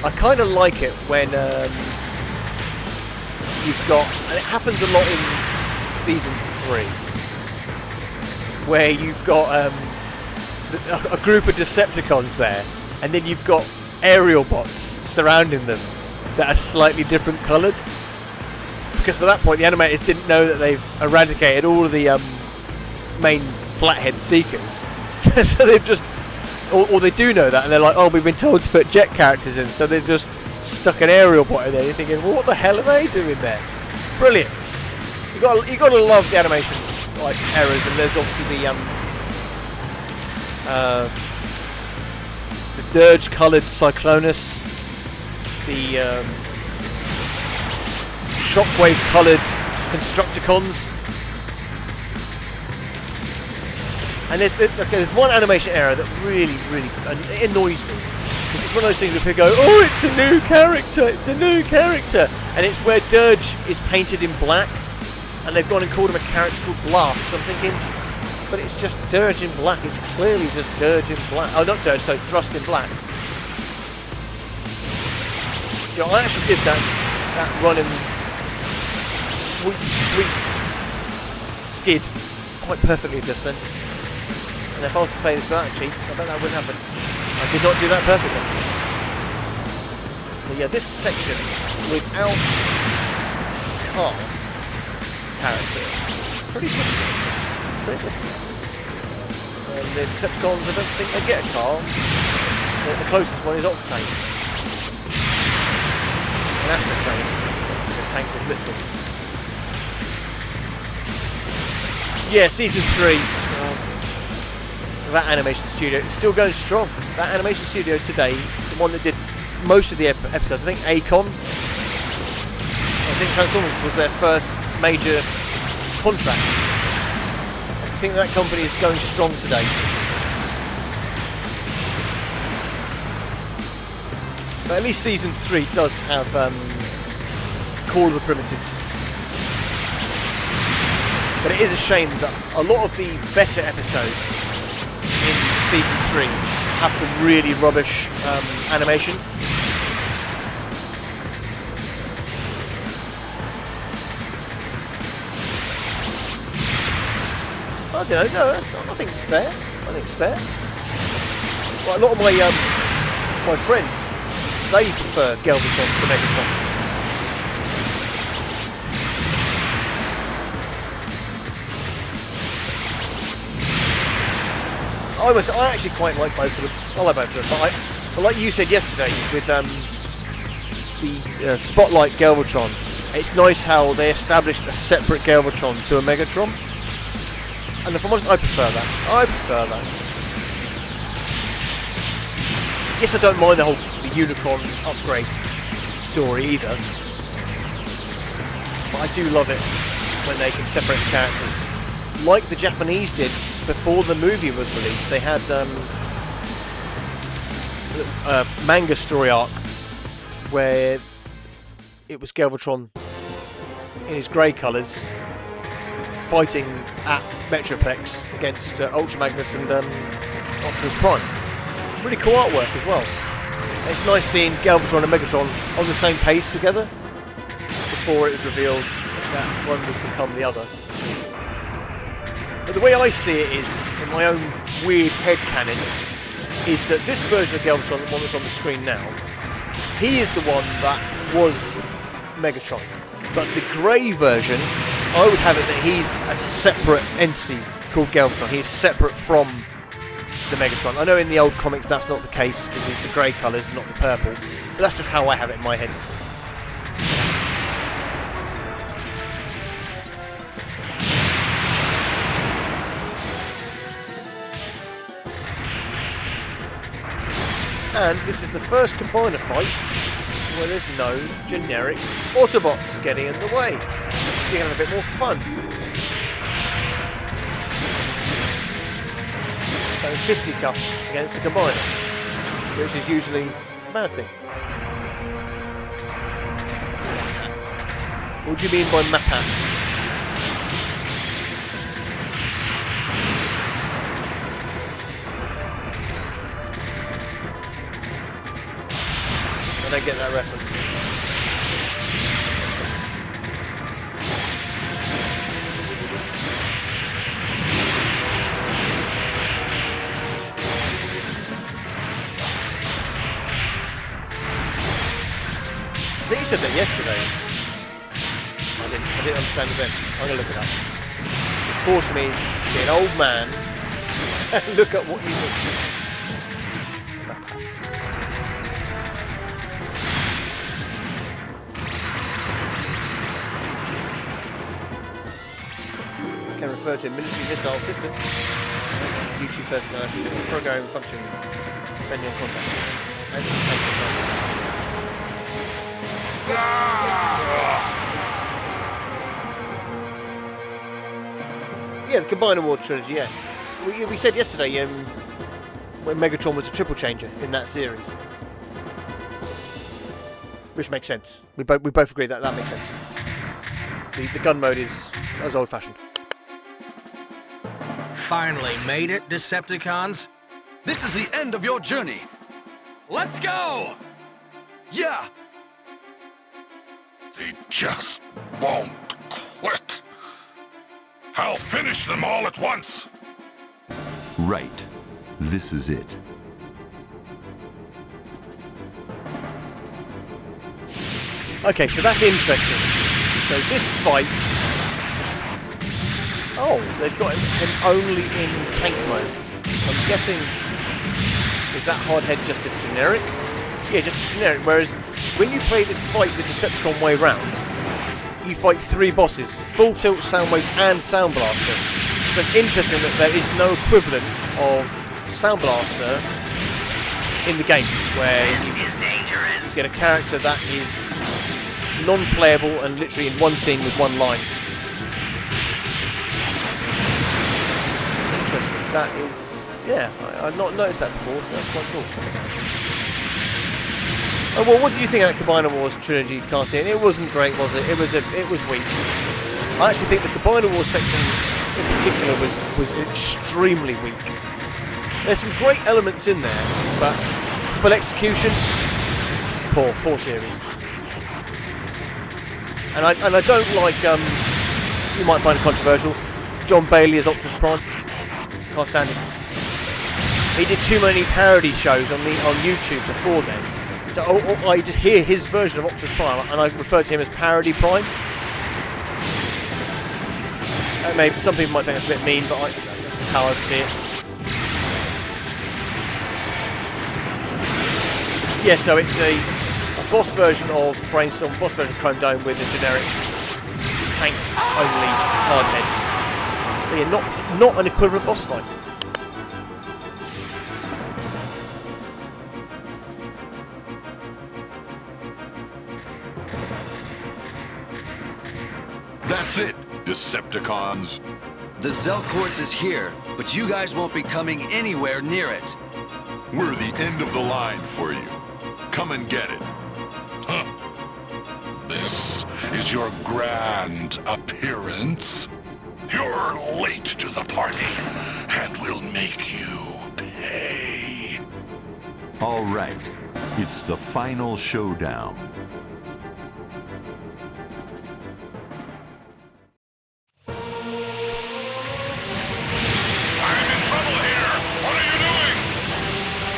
I kind of like it when you've got, and it happens a lot in season 3, where you've got a group of Decepticons there, and then you've got aerial bots surrounding them that are slightly different coloured. Because by that point the animators didn't know that they've eradicated all of the main flathead seekers. So they've just, or they do know that, and they're like, oh, we've been told to put jet characters in, so they've just stuck an aerial bot in there. You're thinking, well, what the hell are they doing there? Brilliant. You got to love the animation like errors, and there's obviously the dirge coloured Cyclonus, the shockwave coloured Constructicons, and there's one animation error that really it annoys me, because it's one of those things where people go, oh, it's a new character, and it's where Dirge is painted in black, and they've gone and called him a character called Blast. I'm thinking, but it's just Dirge in black. It's clearly just Dirge in black. Oh, not Dirge, so Thrust in black. You know, I actually did that running sweet skid quite perfectly just then. And if I was to play this without cheats, I bet that wouldn't happen. I did not do that perfectly. So yeah, this section without car character, pretty difficult. And the Decepticons, I don't think they get a car. The closest one is Octane. An Astro Train. That's a tank with Blitzwing. Yeah, season 3. That animation studio is still going strong. That animation studio today, the one that did most of the episodes, I think Acon. I think Transformers was their first major contract. I think that company is going strong today. But at least season 3 does have Call of the Primitives. But it is a shame that a lot of the better episodes in season 3 have the really rubbish animation. I don't know. No, that's not. I think it's fair. I think it's fair. Well, a lot of my friends, they prefer Galvatron to Megatron. I actually quite like both of them. I like both of them, but like you said yesterday with the Spotlight Galvatron, it's nice how they established a separate Galvatron to a Megatron. And if I'm honest, I prefer that. Yes, I don't mind the Unicron upgrade story either, but I do love it when they can separate the characters, like the Japanese did before the movie was released. They had manga story arc where it was Galvatron in his grey colours fighting at Metroplex against Ultra Magnus and Optimus Prime. Really cool artwork as well. And it's nice seeing Galvatron and Megatron on the same page together before it was revealed that one would become the other. But the way I see it is, in my own weird headcanon, is that this version of Galvatron, the one that's on the screen now, he is the one that was Megatron. But the grey version, I would have it that he's a separate entity called Galvatron. He's separate from the Megatron. I know in the old comics that's not the case because it's the grey colours, not the purple. But that's just how I have it in my head. And this is the first combiner fight where there's no generic Autobots getting in the way. So you can have a bit more fun. So fisticuffs against the combiner, which is usually a bad thing. What do you mean by Mapat? I don't get that reference. I think you said that yesterday. I didn't understand it then. I'm going to look it up. It forced me to be an old man and look at what you mean. Can refer to a military missile system, YouTube personality, or programming function, depending on context. Anti-tank missile system. Yeah, the Combiner War trilogy, yeah. We said yesterday when Megatron was a triple changer in that series. Which makes sense. We both agree that makes sense. The gun mode is as old-fashioned. Finally made it, Decepticons? This is the end of your journey. Let's go! Yeah! They just won't quit. I'll finish them all at once. Right. This is it. Okay, so that's interesting. So this fight... Oh, they've got him only in tank mode. So I'm guessing... Is that hardhead just a generic? Yeah, just a generic. Whereas when you play this fight the Decepticon way round, you fight 3 bosses. Full Tilt, Soundwave and Sound Blaster. So it's interesting that there is no equivalent of Sound Blaster in the game. Where you get a character that is non-playable and literally in one scene with one line. Interesting. That is, yeah, I've not noticed that before, so that's quite cool. Oh, well, what did you think of that Combiner Wars trilogy cartoon? It wasn't great, was it? It was weak. I actually think the Combiner Wars section in particular was extremely weak. There's some great elements in there, but full execution, poor series. And I don't like, you might find it controversial, John Bailey as Optimus Prime. Can't stand him. He did too many parody shows on YouTube before then. So I just hear his version of Optimus Prime and I refer to him as Parody Prime. Maybe some people might think that's a bit mean, but this is how I see it. Yeah, so it's a boss version of Brainstorm, boss version of Chrome Dome with a generic tank-only hardhead. So yeah, not an equivalent boss fight. That's it, Decepticons. The Zell Quartz is here, but you guys won't be coming anywhere near it. We're the end of the line for you. Come and get it. Huh. This is your grand appearance? You're late to the party, and we'll make you pay. All right. It's the final showdown. I'm in trouble here! What are you doing?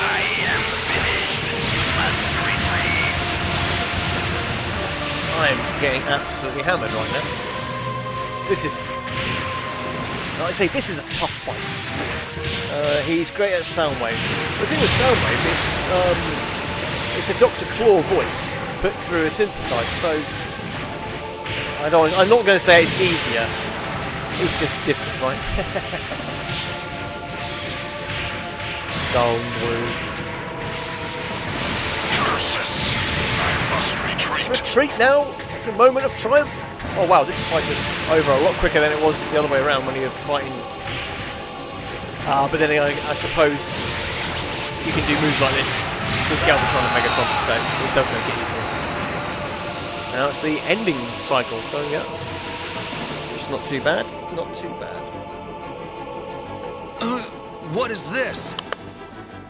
I am finished. You must retreat. I'm getting absolutely hammered right now. This is, like I say, this is a tough fight. He's great at Soundwave. The thing with Soundwave, it's a Dr. Claw voice put through a synthesizer, so I'm not going to say it's easier. It's just different, right? Soundwave. Curses! I must retreat. Retreat now. The moment of triumph. Oh wow, this fight was over a lot quicker than it was the other way around when you were fighting. But then I suppose you can do moves like this with Galvatron and Megatron, so it does make it easier. Now it's the ending cycle, so yeah. It's not too bad, not too bad. What is this?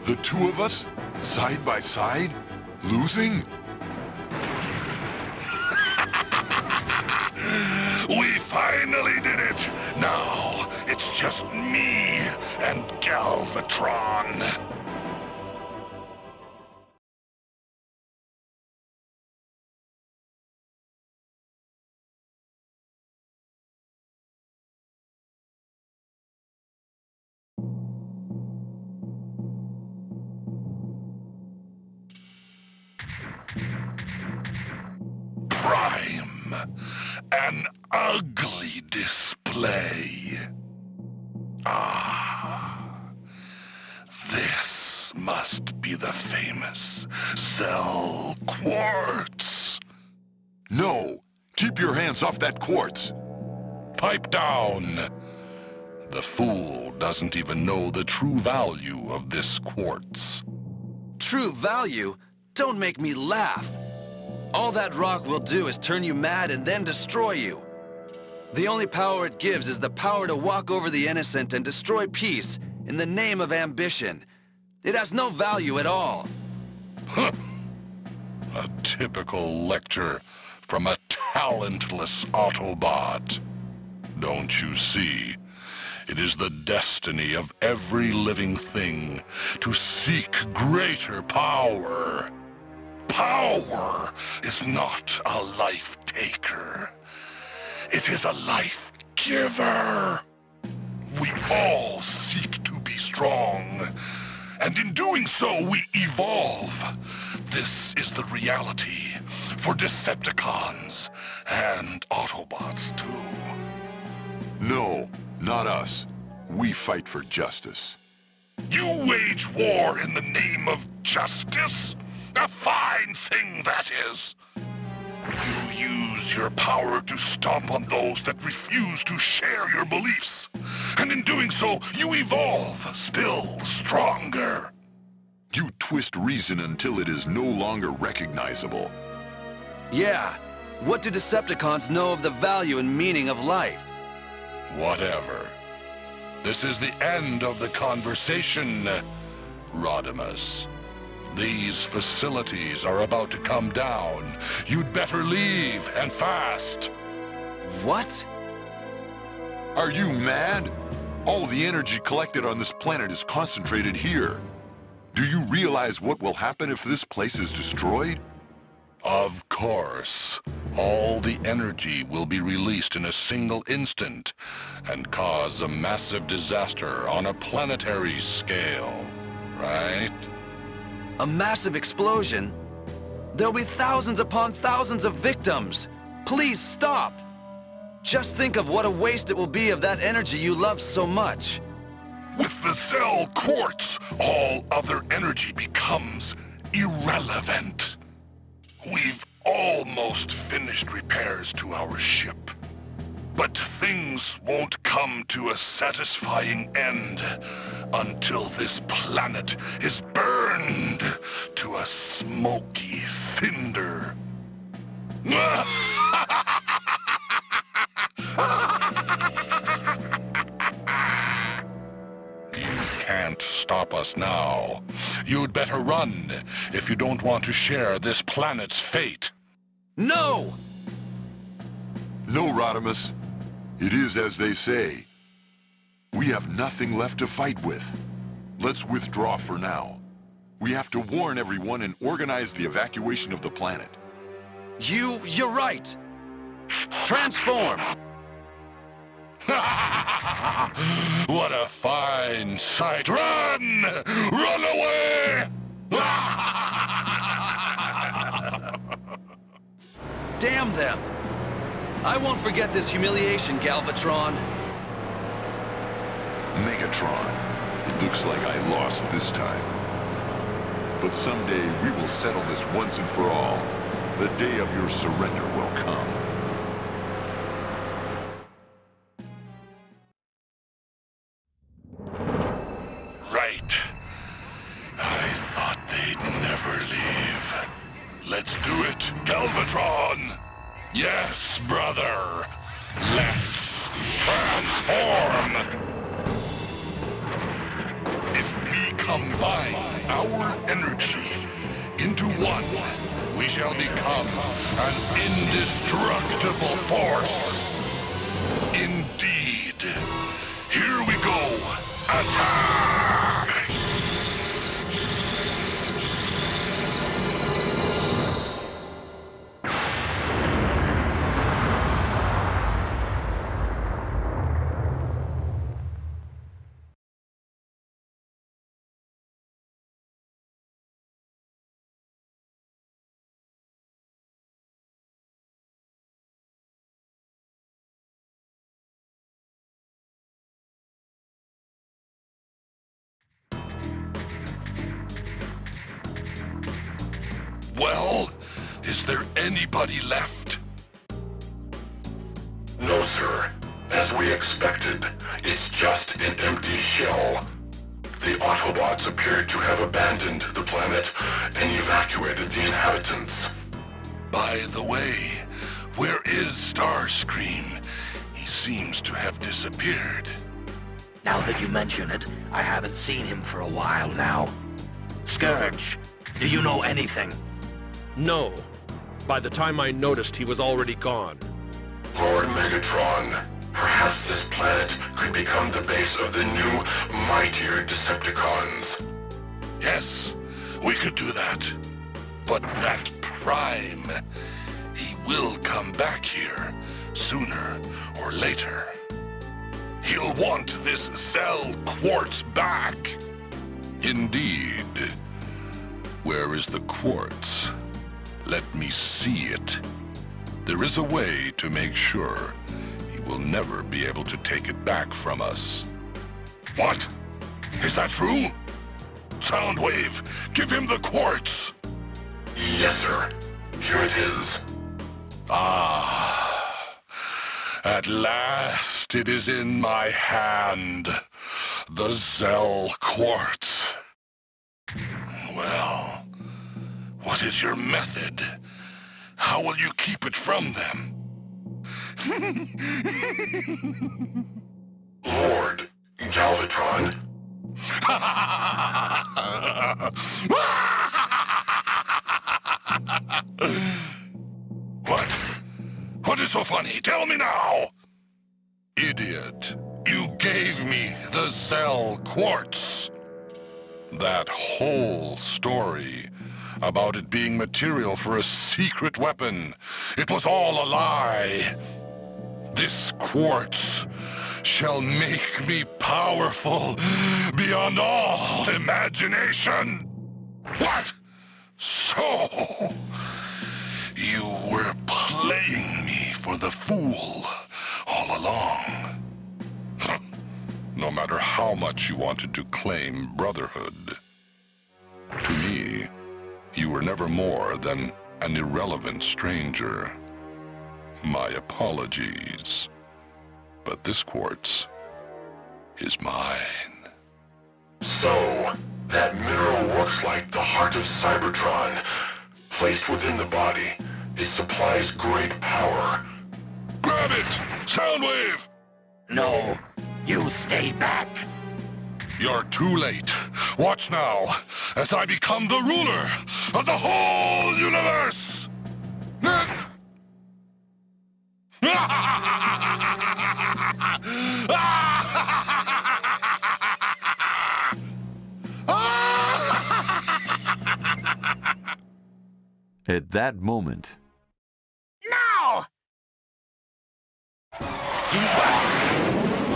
The two of us, side by side, losing? We finally did it! Now, it's just me and Galvatron. Prime. An ugly display. Ah. This must be the famous Cell Quartz. No! Keep your hands off that quartz! Pipe down. The fool doesn't even know the true value of this quartz. True value? Don't make me laugh. All that rock will do is turn you mad and then destroy you. The only power it gives is the power to walk over the innocent and destroy peace in the name of ambition. It has no value at all. Huh. A typical lecture from a talentless Autobot. Don't you see? It is the destiny of every living thing to seek greater power. Power is not a life taker. It is a life giver. We all seek to be strong, and in doing so we evolve. This is the reality for Decepticons and Autobots too. No, not us. We fight for justice. You wage war in the name of justice? A fine thing that is. You use your power to stomp on those that refuse to share your beliefs. And in doing so, you evolve, still stronger. You twist reason until it is no longer recognizable. Yeah. What do Decepticons know of the value and meaning of life? Whatever. This is the end of the conversation, Rodimus. These facilities are about to come down. You'd better leave, and fast. What? Are you mad? All the energy collected on this planet is concentrated here. Do you realize what will happen if this place is destroyed? Of course. All the energy will be released in a single instant and cause a massive disaster on a planetary scale, right? A massive explosion? There'll be thousands upon thousands of victims. Please stop. Just think of what a waste it will be of that energy you love so much. With the Cell Quartz, all other energy becomes irrelevant. We've almost finished repairs to our ship. But things won't come to a satisfying end until this planet is burned turned to a smoky cinder. You can't stop us now. You'd better run if you don't want to share this planet's fate. No! No, Rodimus. It is as they say. We have nothing left to fight with. Let's withdraw for now. We have to warn everyone and organize the evacuation of the planet. You're right. Transform! What a fine sight! Run! Run away! Damn them! I won't forget this humiliation, Galvatron. Megatron, it looks like I lost this time. But someday we will settle this once and for all. The day of your surrender will come. Right. I thought they'd never leave. Let's do it, Galvatron! Yes, brother! Let's transform! If we combine our energy into one, we shall become an indestructible force. Indeed. Here we go. Attack! Well, is there anybody left? No, sir. As we expected, it's just an empty shell. The Autobots appeared to have abandoned the planet and evacuated the inhabitants. By the way, where is Starscream? He seems to have disappeared. Now that you mention it, I haven't seen him for a while now. Scourge, do you know anything? No. By the time I noticed, he was already gone. Lord Megatron, perhaps this planet could become the base of the new, mightier Decepticons. Yes, we could do that. But that Prime, he will come back here, sooner or later. He'll want this Cell Quartz back. Indeed. Where is the quartz? Let me see it. There is a way to make sure he will never be able to take it back from us. What? Is that true? Soundwave, give him the quartz! Yes, sir. Here it is. Ah, at last it is in my hand. The Zell Quartz. Well, what is your method? How will you keep it from them? Lord Galvatron. What? What is so funny? Tell me now! Idiot, you gave me the Zell Quartz. That whole story about it being material for a secret weapon, it was all a lie. This quartz shall make me powerful beyond all imagination. What? So, you were playing me for the fool all along. No matter how much you wanted to claim brotherhood, to me, you were never more than an irrelevant stranger. My apologies, but this quartz is mine. So, That mineral looks like the heart of Cybertron. Placed within the body, it supplies great power. Grab it! Soundwave! No, you stay back. You're too late. Watch now, as I become the ruler of the whole universe! At that moment, Now!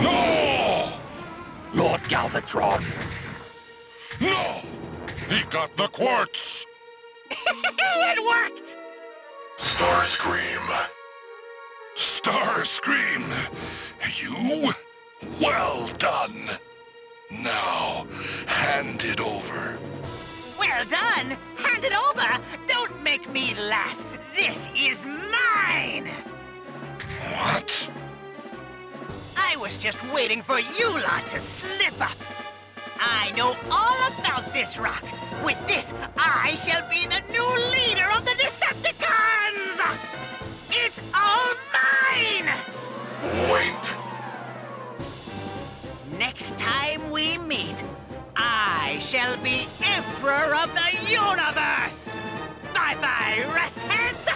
No! Lord Galvatron. No! He got the quartz! It worked! Starscream. Starscream! You? Well done! Now, hand it over. Well done! Hand it over! Don't make me laugh! This is mine! What? I was just waiting for you lot to slip up. I know all about this rock. With this, I shall be the new leader of the Decepticons! It's all mine! Wait. Next time we meet, I shall be Emperor of the Universe! Bye-bye, rest heads!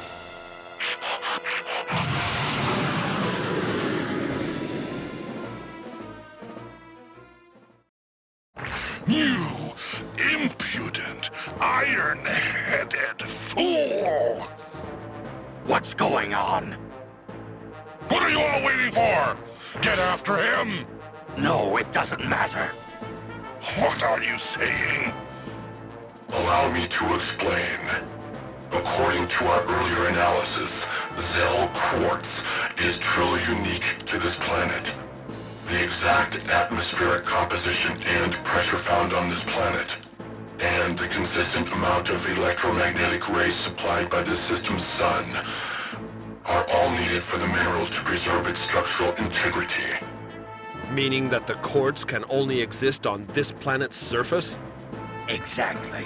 You impudent, iron-headed fool! What's going on? What are you all waiting for? Get after him! No, it doesn't matter. What are you saying? Allow me to explain. According to our earlier analysis, Zell Quartz is truly unique to this planet. The exact atmospheric composition and pressure found on this planet, and the consistent amount of electromagnetic rays supplied by this system's sun, are all needed for the mineral to preserve its structural integrity. Meaning that the quartz can only exist on this planet's surface? Exactly.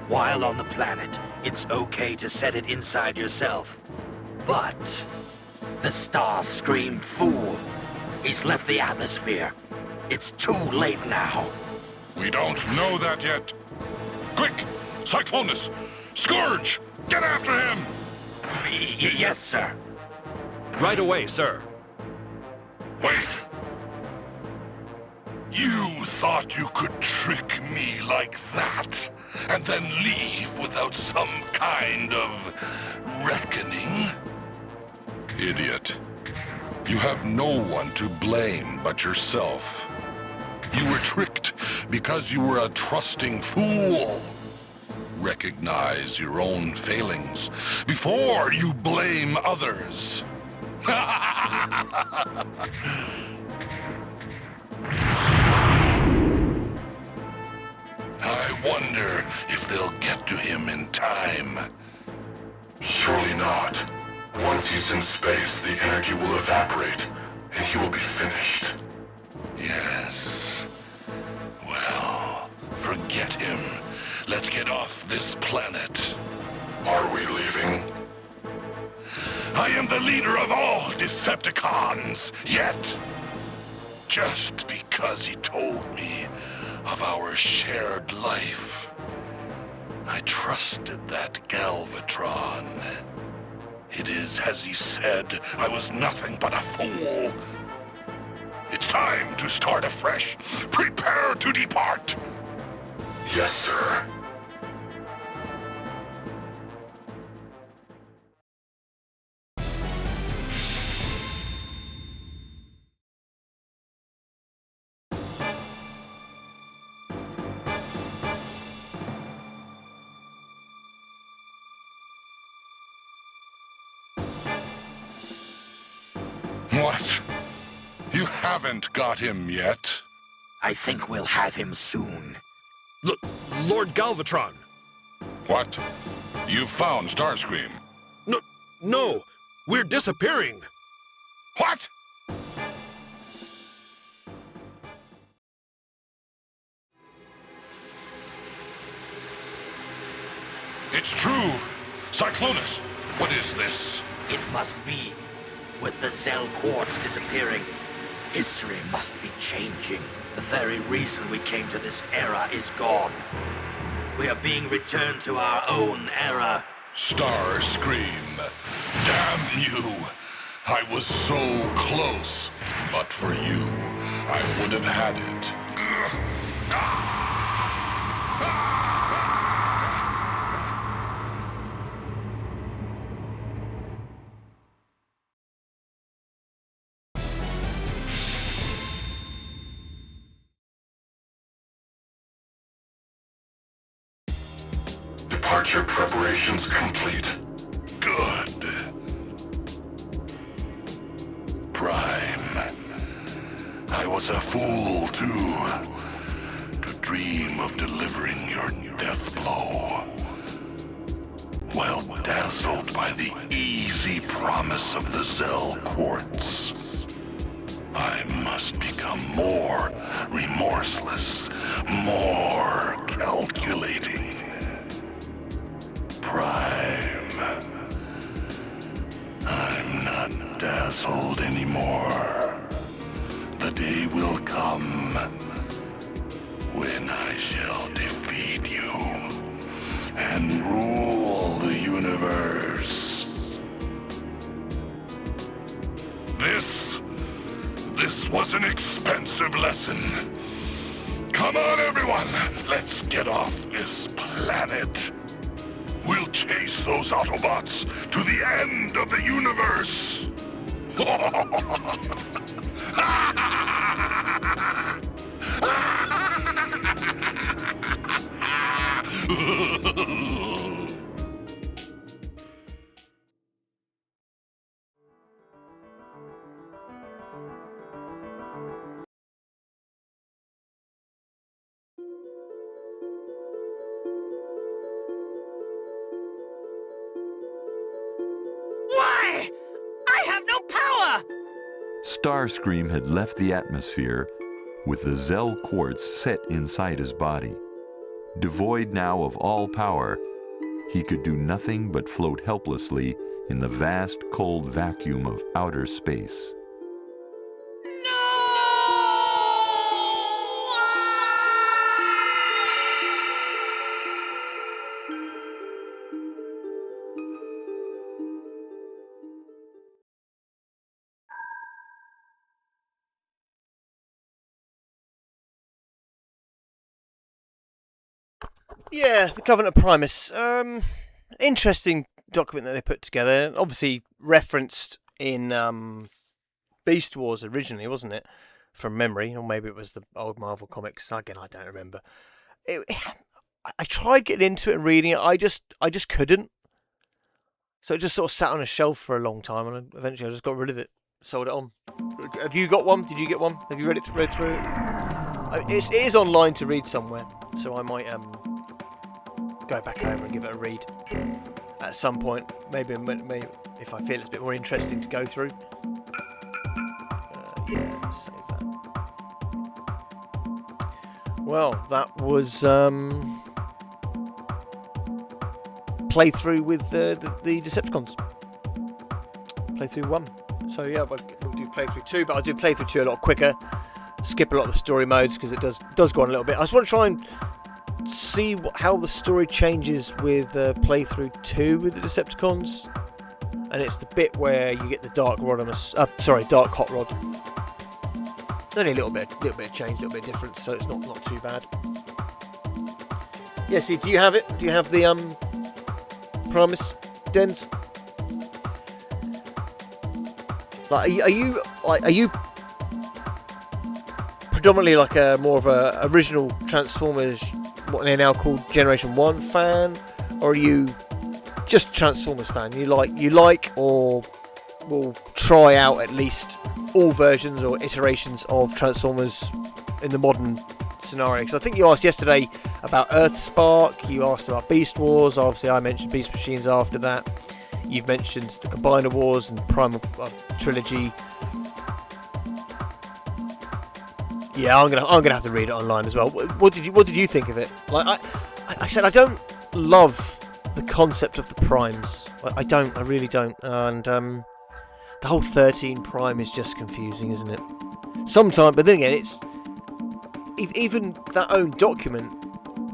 While on the planet, it's okay to set it inside yourself. But the Starscream fool, he's left the atmosphere. It's too late now. We don't know that yet. Quick! Cyclonus! Scourge! Get after him! Yes, sir. Right away, sir. Wait! You thought you could trick me like that, and then leave without some kind of reckoning? Idiot. You have no one to blame but yourself. You were tricked because you were a trusting fool. Recognize your own failings before you blame others. I wonder if they'll get to him in time. Surely not. Once he's in space, the energy will evaporate, and he will be finished. Yes. Well, forget him. Let's get off this planet. Are we leaving? I am the leader of all Decepticons, yet just because he told me of our shared life, I trusted that Galvatron. It is as he said, I was nothing but a fool. It's time to start afresh. Prepare to depart. Yes, sir. What? You haven't got him yet? I think we'll have him soon. Lord Galvatron! What? You found Starscream? No! We're disappearing! What? It's true. Cyclonus, what is this? It must be. With the Zell quartz disappearing, history must be changing. The very reason we came to this era is gone. We are being returned to our own era. Starscream. Damn you. I was so close. But for you, I would have had it. Departure preparations complete. Good. Prime. I was a fool, too, to dream of delivering your death blow. While dazzled by the easy promise of the Zell quartz, I must become more remorseless, more calculating. Prime. I'm not dazzled anymore. The day will come when I shall defeat you and rule the universe. This was an expensive lesson. Come on, everyone. Let's get off this planet. We'll chase those Autobots to the end of the universe. Why? I have no power! Starscream had left the atmosphere with the Zell quartz set inside his body. Devoid now of all power, he could do nothing but float helplessly in the vast, cold vacuum of outer space. Yeah, the Covenant of Primus. Interesting document that they put together. Obviously referenced in Beast Wars originally, wasn't it? From memory, or maybe it was the old Marvel comics. Again, I don't remember. I tried getting into it and reading it. I just couldn't. So it just sort of sat on a shelf for a long time, and eventually I just got rid of it, sold it on. Have you got one? Did you get one? Have you read through it? It is online to read somewhere, so I might go back over and give it a read at some point. Maybe if I feel it's a bit more interesting to go through. Yeah, save that. Well, that was playthrough with the Decepticons. Playthrough 1. So yeah, we'll do playthrough 2, but I'll do playthrough 2 a lot quicker. Skip a lot of the story modes because it does go on a little bit. I just want to try and see how the story changes with playthrough 2 with the Decepticons, and it's the bit where you get the Dark Hot Rod. It's only a little bit of change, a little bit of difference, so it's not too bad. Yeah, see, do you have it? Do you have the Primus Dens? Like, are you predominantly like a more of a original Transformers, what they're now called Generation 1 fan, or are you just a Transformers fan? You like or will try out at least all versions or iterations of Transformers in the modern scenario? Because I think you asked yesterday about Earthspark, you asked about Beast Wars, obviously I mentioned Beast Machines after that, you've mentioned the Combiner Wars and Primal Trilogy. Yeah, I'm gonna have to read it online as well. What did you think of it? Like I said, I don't love the concept of the primes. I don't. I really don't. And the whole 13 prime is just confusing, isn't it? Sometimes, but then again, it's even that own document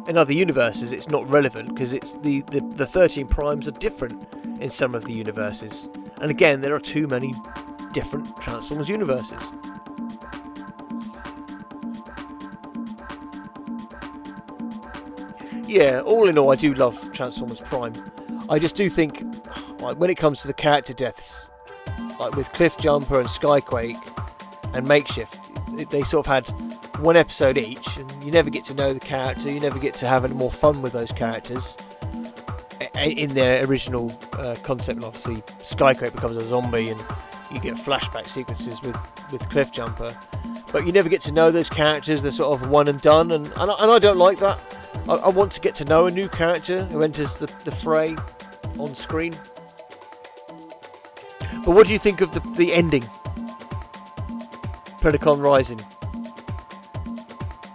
in other universes. It's not relevant because it's the 13 primes are different in some of the universes. And again, there are too many different Transformers universes. Yeah, all in all, I do love Transformers Prime. I just do think, like, when it comes to the character deaths, like with Cliffjumper and Skyquake and Makeshift, they sort of had one episode each, and you never get to know the character, you never get to have any more fun with those characters in their original concept. And obviously, Skyquake becomes a zombie, and you get flashback sequences with Cliffjumper, but you never get to know those characters. They're sort of one and done, and I don't like that. I want to get to know a new character who enters the fray on screen. But what do you think of the ending? Predacon Rising.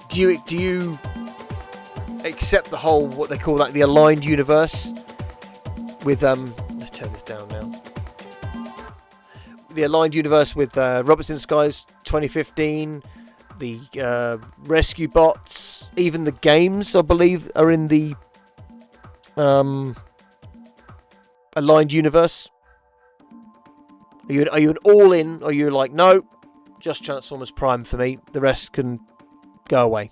Do you accept the whole, what they call, like, the aligned universe with let's turn this down now. The aligned universe with Robertson Skies 2015, the rescue bots, even the games, I believe, are in the aligned universe. Are you an all-in, or are you like, no, just Transformers Prime for me, the rest can go away?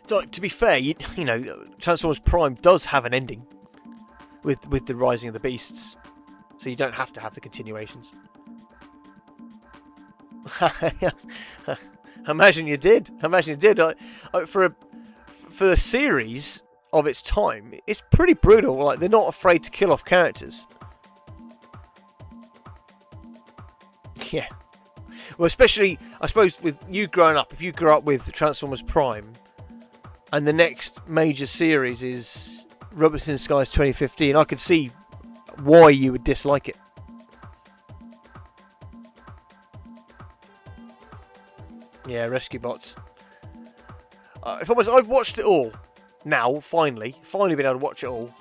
So, to be fair, you know, Transformers Prime does have an ending with the Rising of the Beasts, so you don't have to have the continuations. Imagine you did. For a series of its time, it's pretty brutal. Like, they're not afraid to kill off characters. Yeah. Well, especially, I suppose, with you growing up, if you grew up with Transformers Prime, and the next major series is Robertson Skies 2015, I could see why you would dislike it. Yeah, Rescue Bots. If I'm honest, I've watched it all now. Finally been able to watch it all.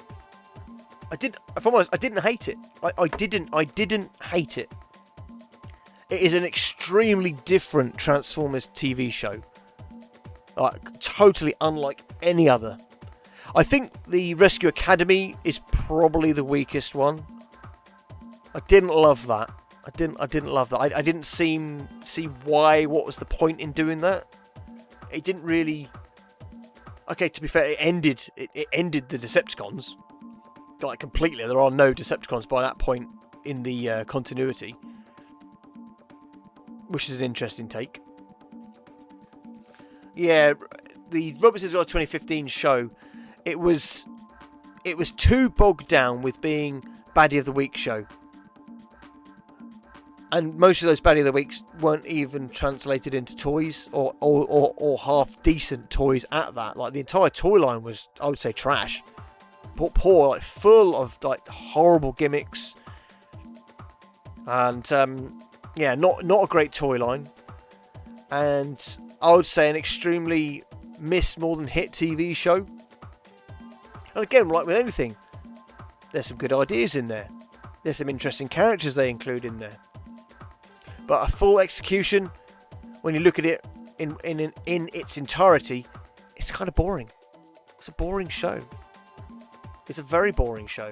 If I'm honest, I didn't hate it. I didn't hate it. It is an extremely different Transformers TV show. Like, totally unlike any other. I think the Rescue Academy is probably the weakest one. I didn't love that. I didn't love that. I didn't see what was the point in doing that. It didn't really. Okay, to be fair, it ended the Decepticons, like, completely. There are no Decepticons by that point in the continuity, which is an interesting take. Yeah, the Robertson Skies 2015 show, it was too bogged down with being Baddie of the Week show. And most of those Baddie of the Weeks weren't even translated into toys, or half decent toys at that. Like, the entire toy line was, I would say, trash. Poor, like, full of, like, horrible gimmicks. And yeah, not a great toy line. And I would say an extremely missed more than hit TV show. And again, like with anything, there's some good ideas in there. There's some interesting characters they include in there. But a full execution, when you look at it in its entirety, it's kind of boring. It's a boring show. It's a very boring show.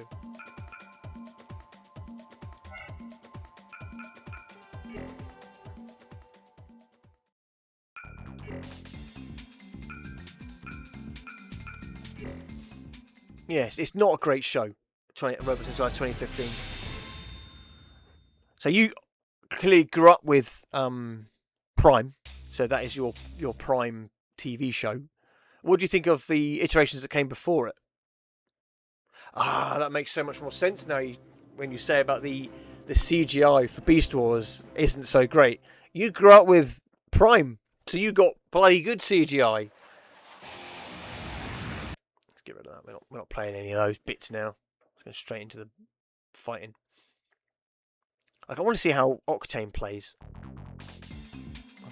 Yes, it's not a great show. Robertson Skies 2015. So you clearly grew up with Prime, so that is your Prime TV show. What do you think of the iterations that came before it? Ah, that makes so much more sense now when you say about the CGI for Beast Wars isn't so great. You grew up with Prime, so you got bloody good CGI. Let's get rid of that. We're not playing any of those bits now. Let's go straight into the fighting. Like, I want to see how Octane plays.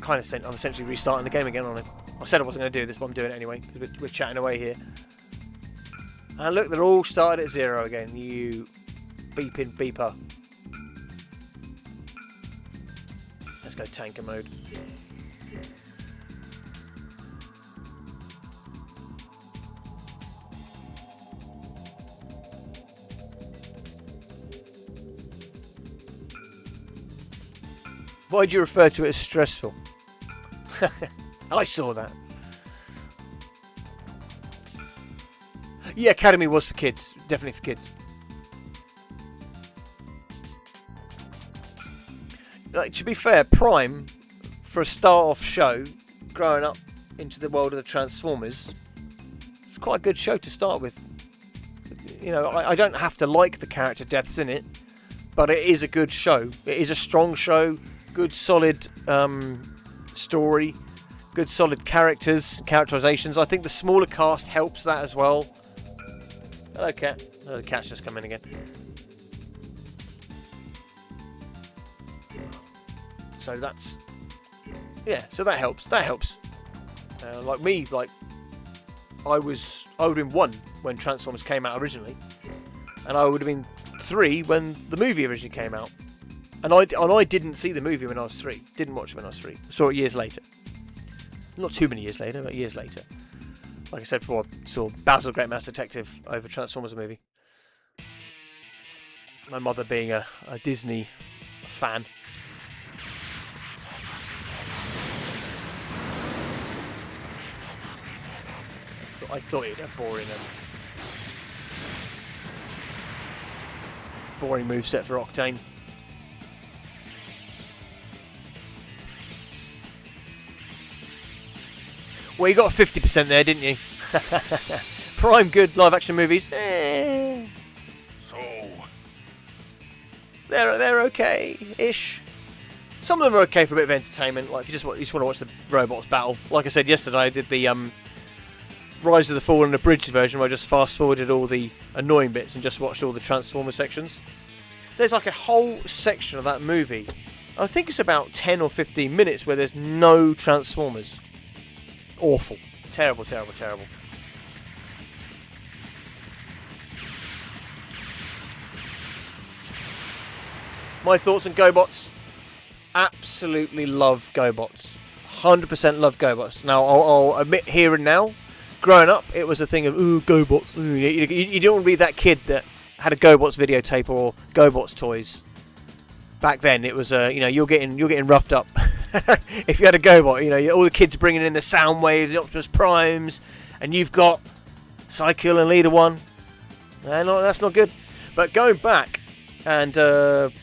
I'm essentially restarting the game again on it. I said I wasn't going to do this, but I'm doing it anyway, because we're chatting away here. And look, they're all started at 0 again. You beeping beeper. Let's go tanker mode. Why do you refer to it as stressful? I saw that. Yeah, Academy was for kids. Definitely for kids. Like, to be fair, Prime, for a start-off show, growing up into the world of the Transformers, it's quite a good show to start with. You know, I don't have to like the character deaths in it, but it is a good show. It is a strong show. Good solid story, good solid characterizations. I think the smaller cast helps that as well. Hello, cat. Oh, the cat's just come in again. So that's, yeah. So that helps. That helps. Like me, like I would have been 1 when Transformers came out originally, and I would have been 3 when the movie originally came out. And I didn't see the movie when I was 3. Didn't watch it when I was 3. Saw it years later. Not too many years later, but years later. Like I said before, I saw Basil the Great Master Detective over Transformers movie. My mother being a Disney fan. I thought it'd have boring moveset for Octane. Well, you got a 50% there, didn't you? Prime good live action movies. So, They're okay-ish. Some of them are okay for a bit of entertainment. Like if you just want to watch the robots battle. Like I said yesterday, I did the Rise of the Fallen abridged version, where I just fast forwarded all the annoying bits and just watched all the Transformer sections. There's like a whole section of that movie. I think it's about 10 or 15 minutes where there's no Transformers. Awful. Terrible, terrible, terrible. My thoughts on GoBots? Absolutely love GoBots. 100% love GoBots. Now, I'll admit here and now, growing up, it was a thing of, ooh, GoBots. Ooh. You don't want to be that kid that had a GoBots videotape or GoBots toys. Back then, it was, you're getting roughed up. If you had a GoBot, all the kids bringing in the sound waves, the Optimus Primes, and you've got Cycle and Leader 1. No, that's not good. But going back, and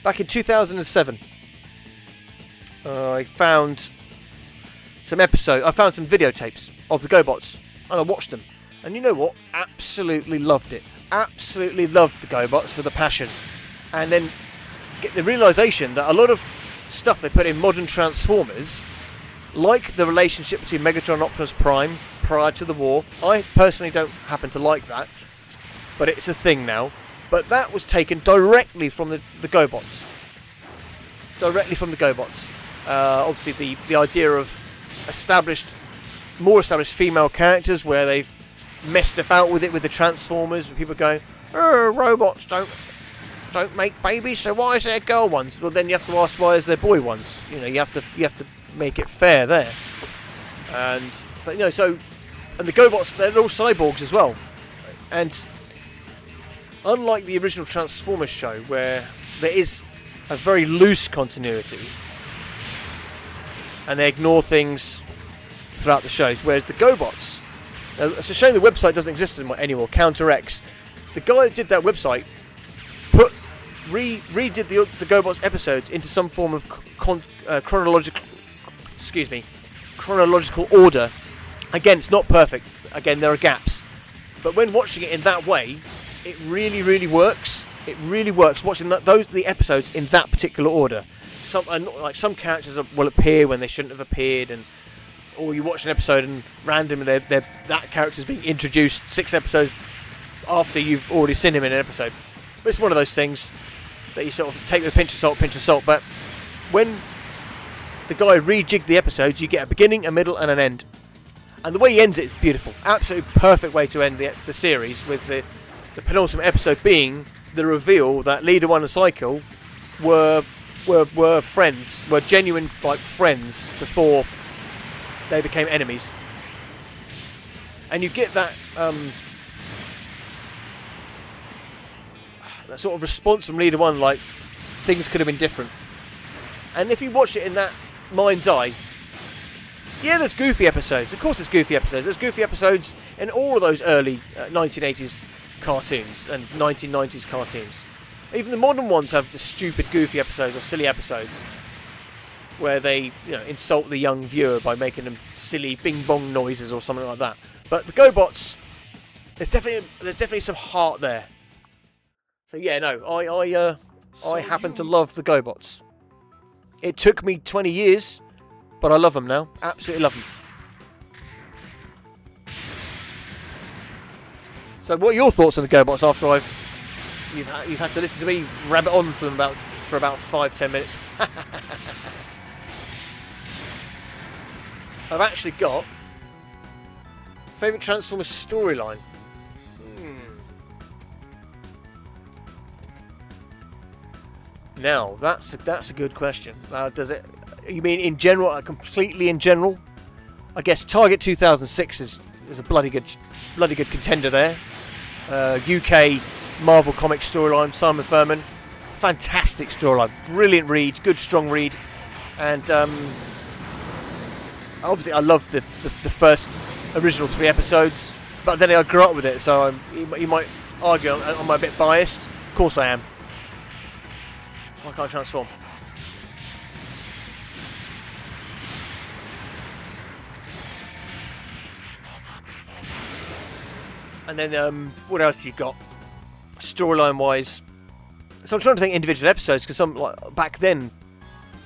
back in 2007, I found some videotapes of the GoBots, and I watched them. And you know what? Absolutely loved it. Absolutely loved the GoBots with a passion. And then get the realization that a lot of stuff they put in modern Transformers, like the relationship between Megatron and Optimus Prime prior to the war, I personally don't happen to like that, but it's a thing now. But that was taken directly from the GoBots. Directly from the GoBots. Obviously the idea of more established female characters, where they've messed about with it with the Transformers, with people going, oh, robots don't make babies, so why is there girl ones? Well, then you have to ask, why is there boy ones? You have to make it fair there. And the GoBots, they're all cyborgs as well. And unlike the original Transformers show, where there is a very loose continuity and they ignore things throughout the shows, whereas the GoBots, it's a shame the website doesn't exist anymore, Counter X. The guy that did that website redid the GoBots episodes into some form of chronological order. Again, it's not perfect. Again, there are gaps. But when watching it in that way, it really, really works. It really works watching the episodes in that particular order. Some characters will appear when they shouldn't have appeared, or you watch an episode and randomly that character's being introduced 6 episodes after you've already seen him in an episode. But it's one of those things that you sort of take with a pinch of salt. But when the guy rejigged the episodes, you get a beginning, a middle, and an end. And the way he ends it is beautiful. Absolutely perfect way to end the series, with the penultimate episode being the reveal that Leader 1 and Cycle were friends, were genuine like friends before they became enemies. And you get that that sort of response from Leader 1, like things could have been different. And if you watch it in that mind's eye, yeah, there's goofy episodes. Of course there's goofy episodes. There's goofy episodes in all of those early 1980s cartoons and 1990s cartoons. Even the modern ones have the stupid goofy episodes or silly episodes where they, insult the young viewer by making them silly bing bong noises or something like that. But the GoBots, there's definitely some heart there. So yeah, no, I happen to love the GoBots. It took me 20 years, but I love them now. Absolutely love them. So what are your thoughts on the GoBots after you've had to listen to me rabbit on for about 5-10 minutes? I've actually got favourite Transformers storyline. Now that's a good question. Does it? You mean in general? Completely in general? I guess Target 2006 is a bloody good contender there. UK Marvel Comics storyline, Simon Furman, fantastic storyline, brilliant read, good strong read, and obviously I love the first original 3 episodes, but then I grew up with it, so you might argue I'm a bit biased. Of course I am. Why can't I transform? And then what else you got storyline wise? So I'm trying to think individual episodes, because back then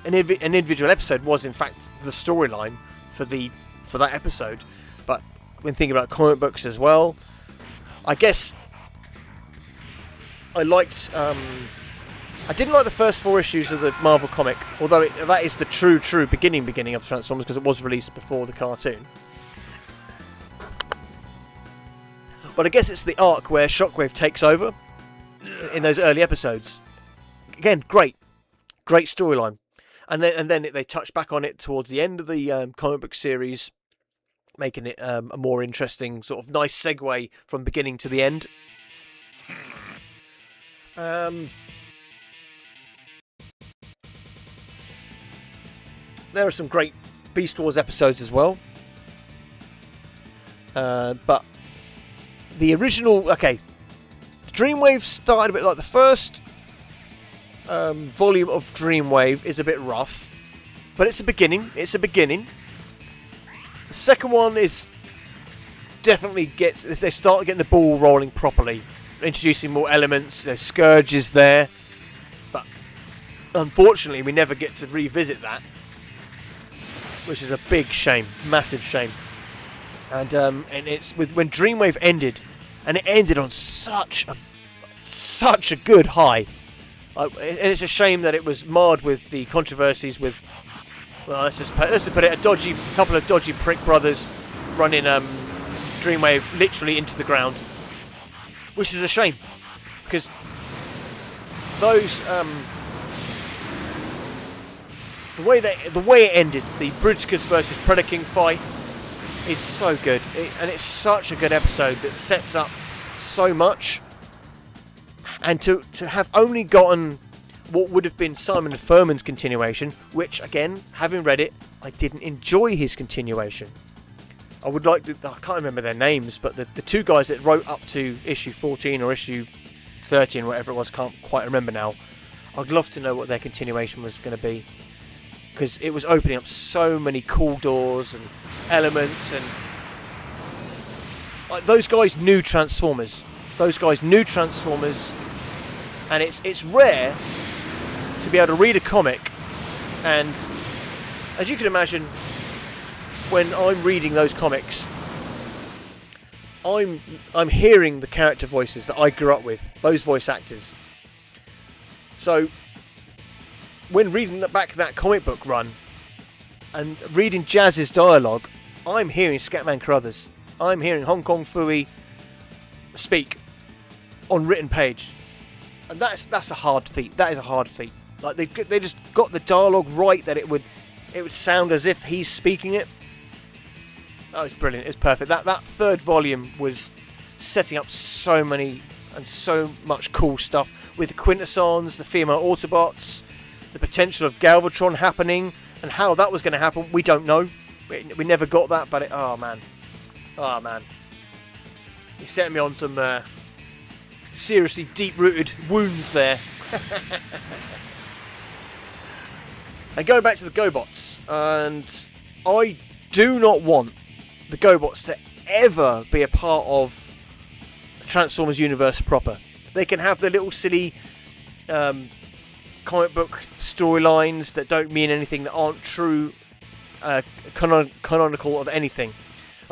an individual episode was in fact the storyline for that episode. But when thinking about comic books as well, I guess I liked. I didn't like the first 4 issues of the Marvel comic, although that is the true beginning of Transformers, because it was released before the cartoon. But I guess it's the arc where Shockwave takes over in those early episodes. Again, great storyline. And then they touch back on it towards the end of the comic book series, making it a more interesting, sort of nice segue from beginning to the end. There are some great Beast Wars episodes as well. But the original... Okay, Dreamwave started a bit like the first volume of Dreamwave is a bit rough. But it's a beginning. The second one is definitely they start getting the ball rolling properly. Introducing more elements. Scourge is there. But unfortunately, we never get to revisit that. Which is a big shame, massive shame. And it's when Dreamwave ended, and it ended on such a good high. And it's a shame that it was marred with the controversies with, well, let's just put it, a couple of dodgy prick brothers running Dreamwave literally into the ground, which is a shame, because those the way it ended, the Bridgecast versus Predaking fight, is so good, and it's such a good episode that sets up so much. And to have only gotten what would have been Simon Furman's continuation, which again, having read it, I didn't enjoy his continuation. I can't remember their names, but the 2 guys that wrote up to issue 14 or issue 13, whatever it was, can't quite remember now. I'd love to know what their continuation was going to be, because it was opening up so many cool doors and elements, and those guys knew Transformers. And it's rare to be able to read a comic, and as you can imagine, when I'm reading those comics, I'm hearing the character voices that I grew up with, those voice actors. So when reading back that comic book run and reading Jazz's dialogue, I'm hearing Scatman Carruthers. I'm hearing Hong Kong Phooey speak on written page. And that's a hard feat. That is a hard feat. Like they just got the dialogue right that it would sound as if he's speaking it. That was brilliant. It's perfect. That third volume was setting up so many and so much cool stuff with the Quintessons, the female Autobots, the potential of Galvatron happening, and how that was going to happen. We don't know. We never got that, but oh man, you're setting me on some seriously deep-rooted wounds there. And going back to the GoBots, and I do not want the GoBots to ever be a part of the Transformers universe proper. They can have their little silly comic book storylines that don't mean anything, that aren't true canonical of anything.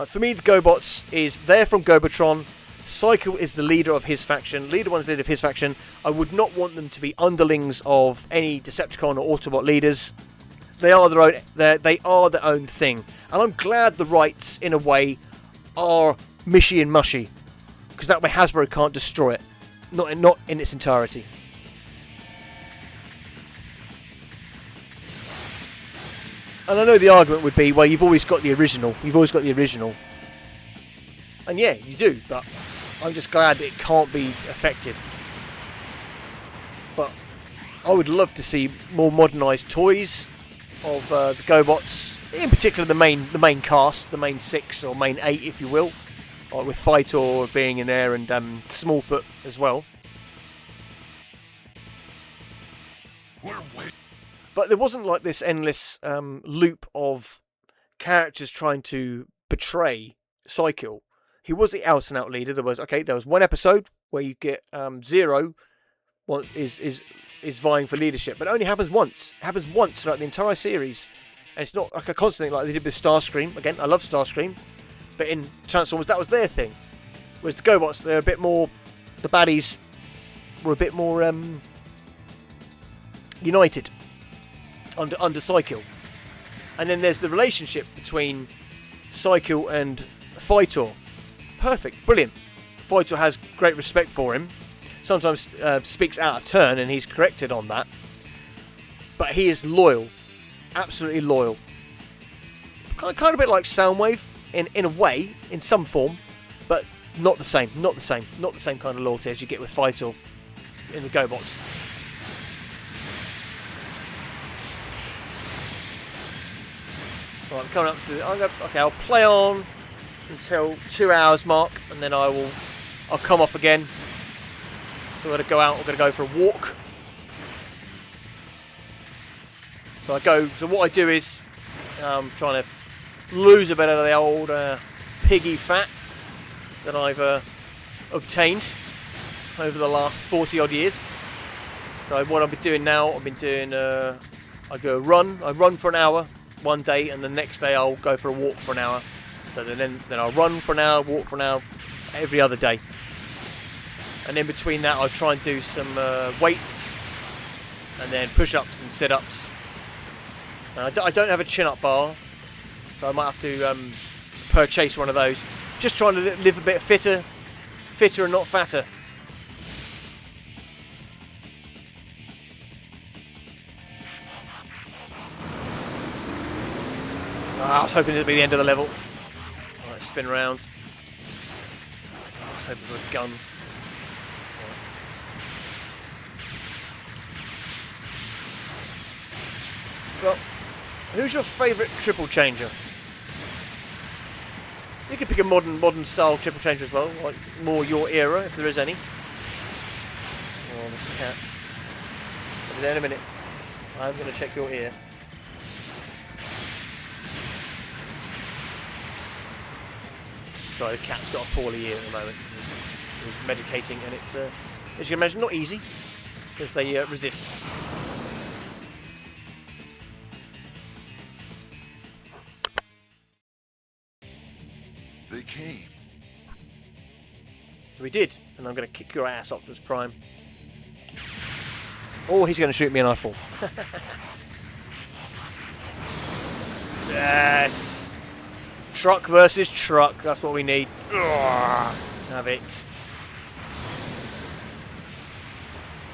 For me, the GoBots is they're from Gobatron. Cycle is the leader of his faction. Leader 1 is the leader of his faction. I would not want them to be underlings of any Decepticon or Autobot leaders. They are their own. They are their own thing. And I'm glad the rights, in a way, are mishy and mushy, because that way Hasbro can't destroy it, not in its entirety. And I know the argument would be, well, you've always got the original. You've always got the original. And yeah, you do, but I'm just glad it can't be affected. But I would love to see more modernised toys of the GoBots, in particular the main cast, the main 6 or main 8, if you will, with Phytor being in there and Smallfoot as well. But there wasn't like this endless loop of characters trying to betray Cycle. He was the out and out leader. There was one episode where you get Zero is vying for leadership, but it only happens once. It happens once throughout the entire series, and it's not like a constant thing like they did with Starscream. Again, I love Starscream, but in Transformers that was their thing. Whereas the GoBots, they're a bit more. The baddies were a bit more united under Cycle. And then there's the relationship between Cycle and Phytor. Perfect, brilliant. Phytor has great respect for him. Sometimes speaks out of turn, and he's corrected on that. But he is loyal, absolutely loyal. Kind of a bit like Soundwave in a way, in some form, but not the same kind of loyalty as you get with Phytor in the GoBots. Right, I'm coming up to. Okay, I'll play on until 2 hours mark, and then I'll come off again. So we're going to go out. We're going to go for a walk. So what I do is I'm trying to lose a bit of the old piggy fat that I've obtained over the last 40 odd years. So what I've been doing now, I run for an hour one day, and the next day I'll go for a walk for an hour. So then I'll run for an hour, walk for an hour every other day. And in between that, I'll try and do some weights, and then push-ups and sit-ups. And I don't have a chin-up bar, so I might have to purchase one of those. Just trying to live a bit fitter and not fatter. I was hoping it'd be the end of the level. Alright, spin around. I was hoping for a gun. Well, who's your favourite triple changer? You could pick a modern style triple changer as well, like more your era, if there is any. Oh, there's a cat. I'll be there in a minute. I'm going to check your ear. Sorry, the cat's got a poorly ear at the moment. He's medicating, and it's, as you can imagine, not easy, because they resist. They came. We did, and I'm going to kick your ass, Optimus Prime. Or he's going to shoot me and I fall. Yes! Truck versus truck. That's what we need. Ugh, have it.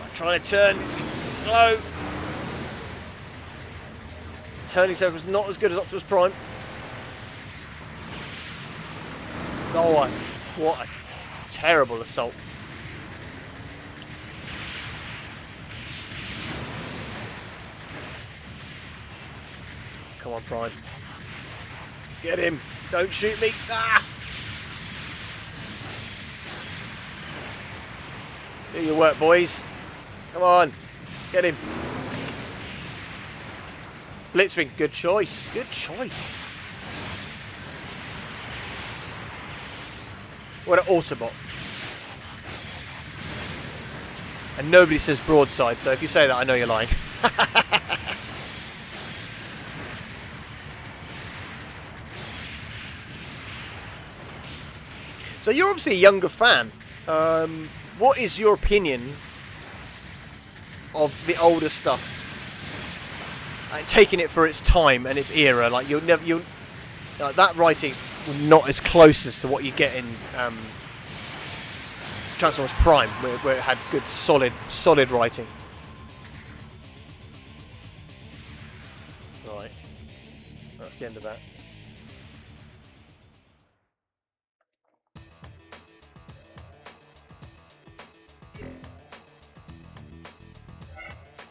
I'm trying to turn slow. Turning circle's not as good as Optimus Prime. Oh, what a terrible assault. Come on, Prime. Get him. Don't shoot me. Ah! Do your work, boys. Come on. Get him. Blitzwing. Good choice. Good choice. What an Autobot. And nobody says broadside, so if you say that, I know you're lying. So you're obviously a younger fan. What is your opinion of the older stuff? Taking it for its time and its era, like that writing's not as close as to what you get in Transformers Prime, where it had good, solid writing. Right, that's the end of that.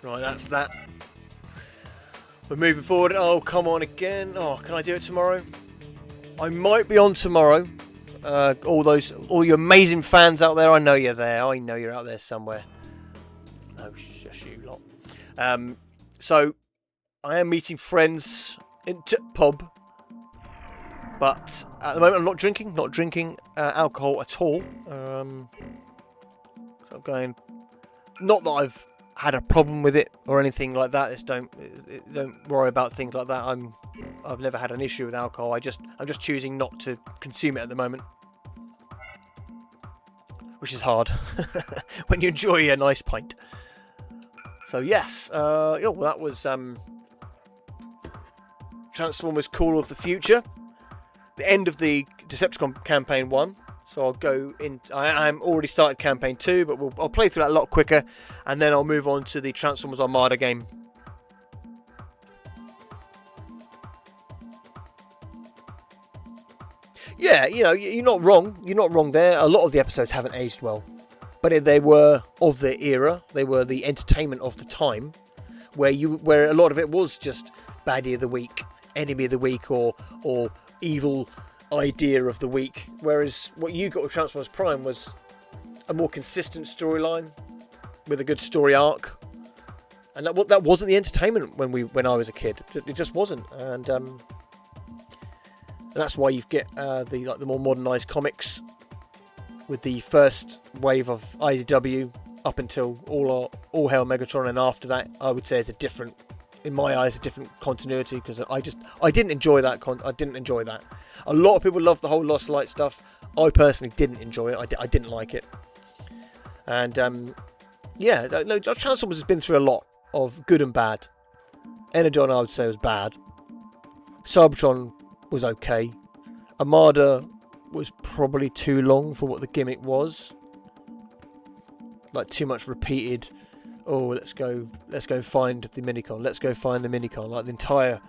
Right, that's that. We're moving forward. Oh, come on again. Oh, can I do it tomorrow? I might be on tomorrow. All you amazing fans out there, I know you're there. I know you're out there somewhere. Oh, shush you lot. So, I am meeting friends in pub. But at the moment, I'm not drinking alcohol at all. So I'm going. Not that I've had a problem with it or anything like that. Just don't worry about things like that. I've never had an issue with alcohol. I'm just choosing not to consume it at the moment, which is hard when you enjoy a nice pint. So yes, well, that was Transformers: Call of the Future, the end of the Decepticon campaign 1. So I'll go in. I'm already started campaign 2, but I'll play through that a lot quicker, and then I'll move on to the Transformers Armada game. Yeah, you're not wrong. You're not wrong there. A lot of the episodes haven't aged well, but they were of their era. They were the entertainment of the time, where a lot of it was just baddie of the week, enemy of the week, or evil idea of the week, whereas what you got with Transformers Prime was a more consistent storyline with a good story arc, and that wasn't the entertainment when I was a kid. It just wasn't, and that's why you get the more modernised comics with the first wave of IDW up until all Hail Megatron, and after that, I would say it's in my eyes, a different continuity, because I didn't enjoy that. I didn't enjoy that. A lot of people love the whole Lost Light stuff. I personally didn't enjoy it. I didn't like it. And Transformers has been through a lot of good and bad. Energon, I would say, was bad. Cybertron was okay. Armada was probably too long for what the gimmick was. Like, too much repeated. Oh, let's go find the minicon. Let's go find the minicon. Like, the entire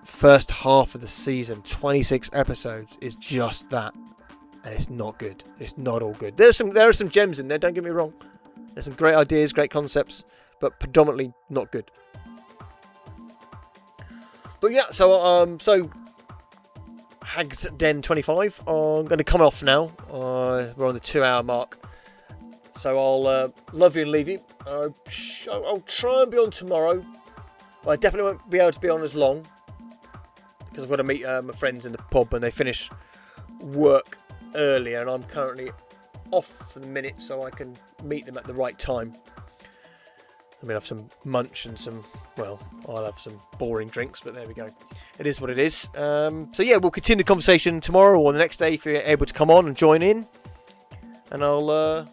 first half of the season, 26 episodes, is just that, and it's not good. It's not all good. There are some gems in there. Don't get me wrong. There's some great ideas, great concepts, but predominantly not good. But yeah, so Hag's Den 25. I'm going to come off now. We're on the 2-hour mark. So I'll love you and leave you. I'll try and be on tomorrow. I definitely won't be able to be on as long, because I've got to meet my friends in the pub, and they finish work earlier, and I'm currently off for the minute, so I can meet them at the right time. I mean, have some munch and I'll have some boring drinks, but there we go. It is what it is. So yeah, we'll continue the conversation tomorrow or the next day if you're able to come on and join in. And I'll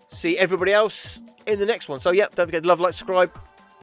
see everybody else in the next one. So yeah, don't forget to love, like, subscribe.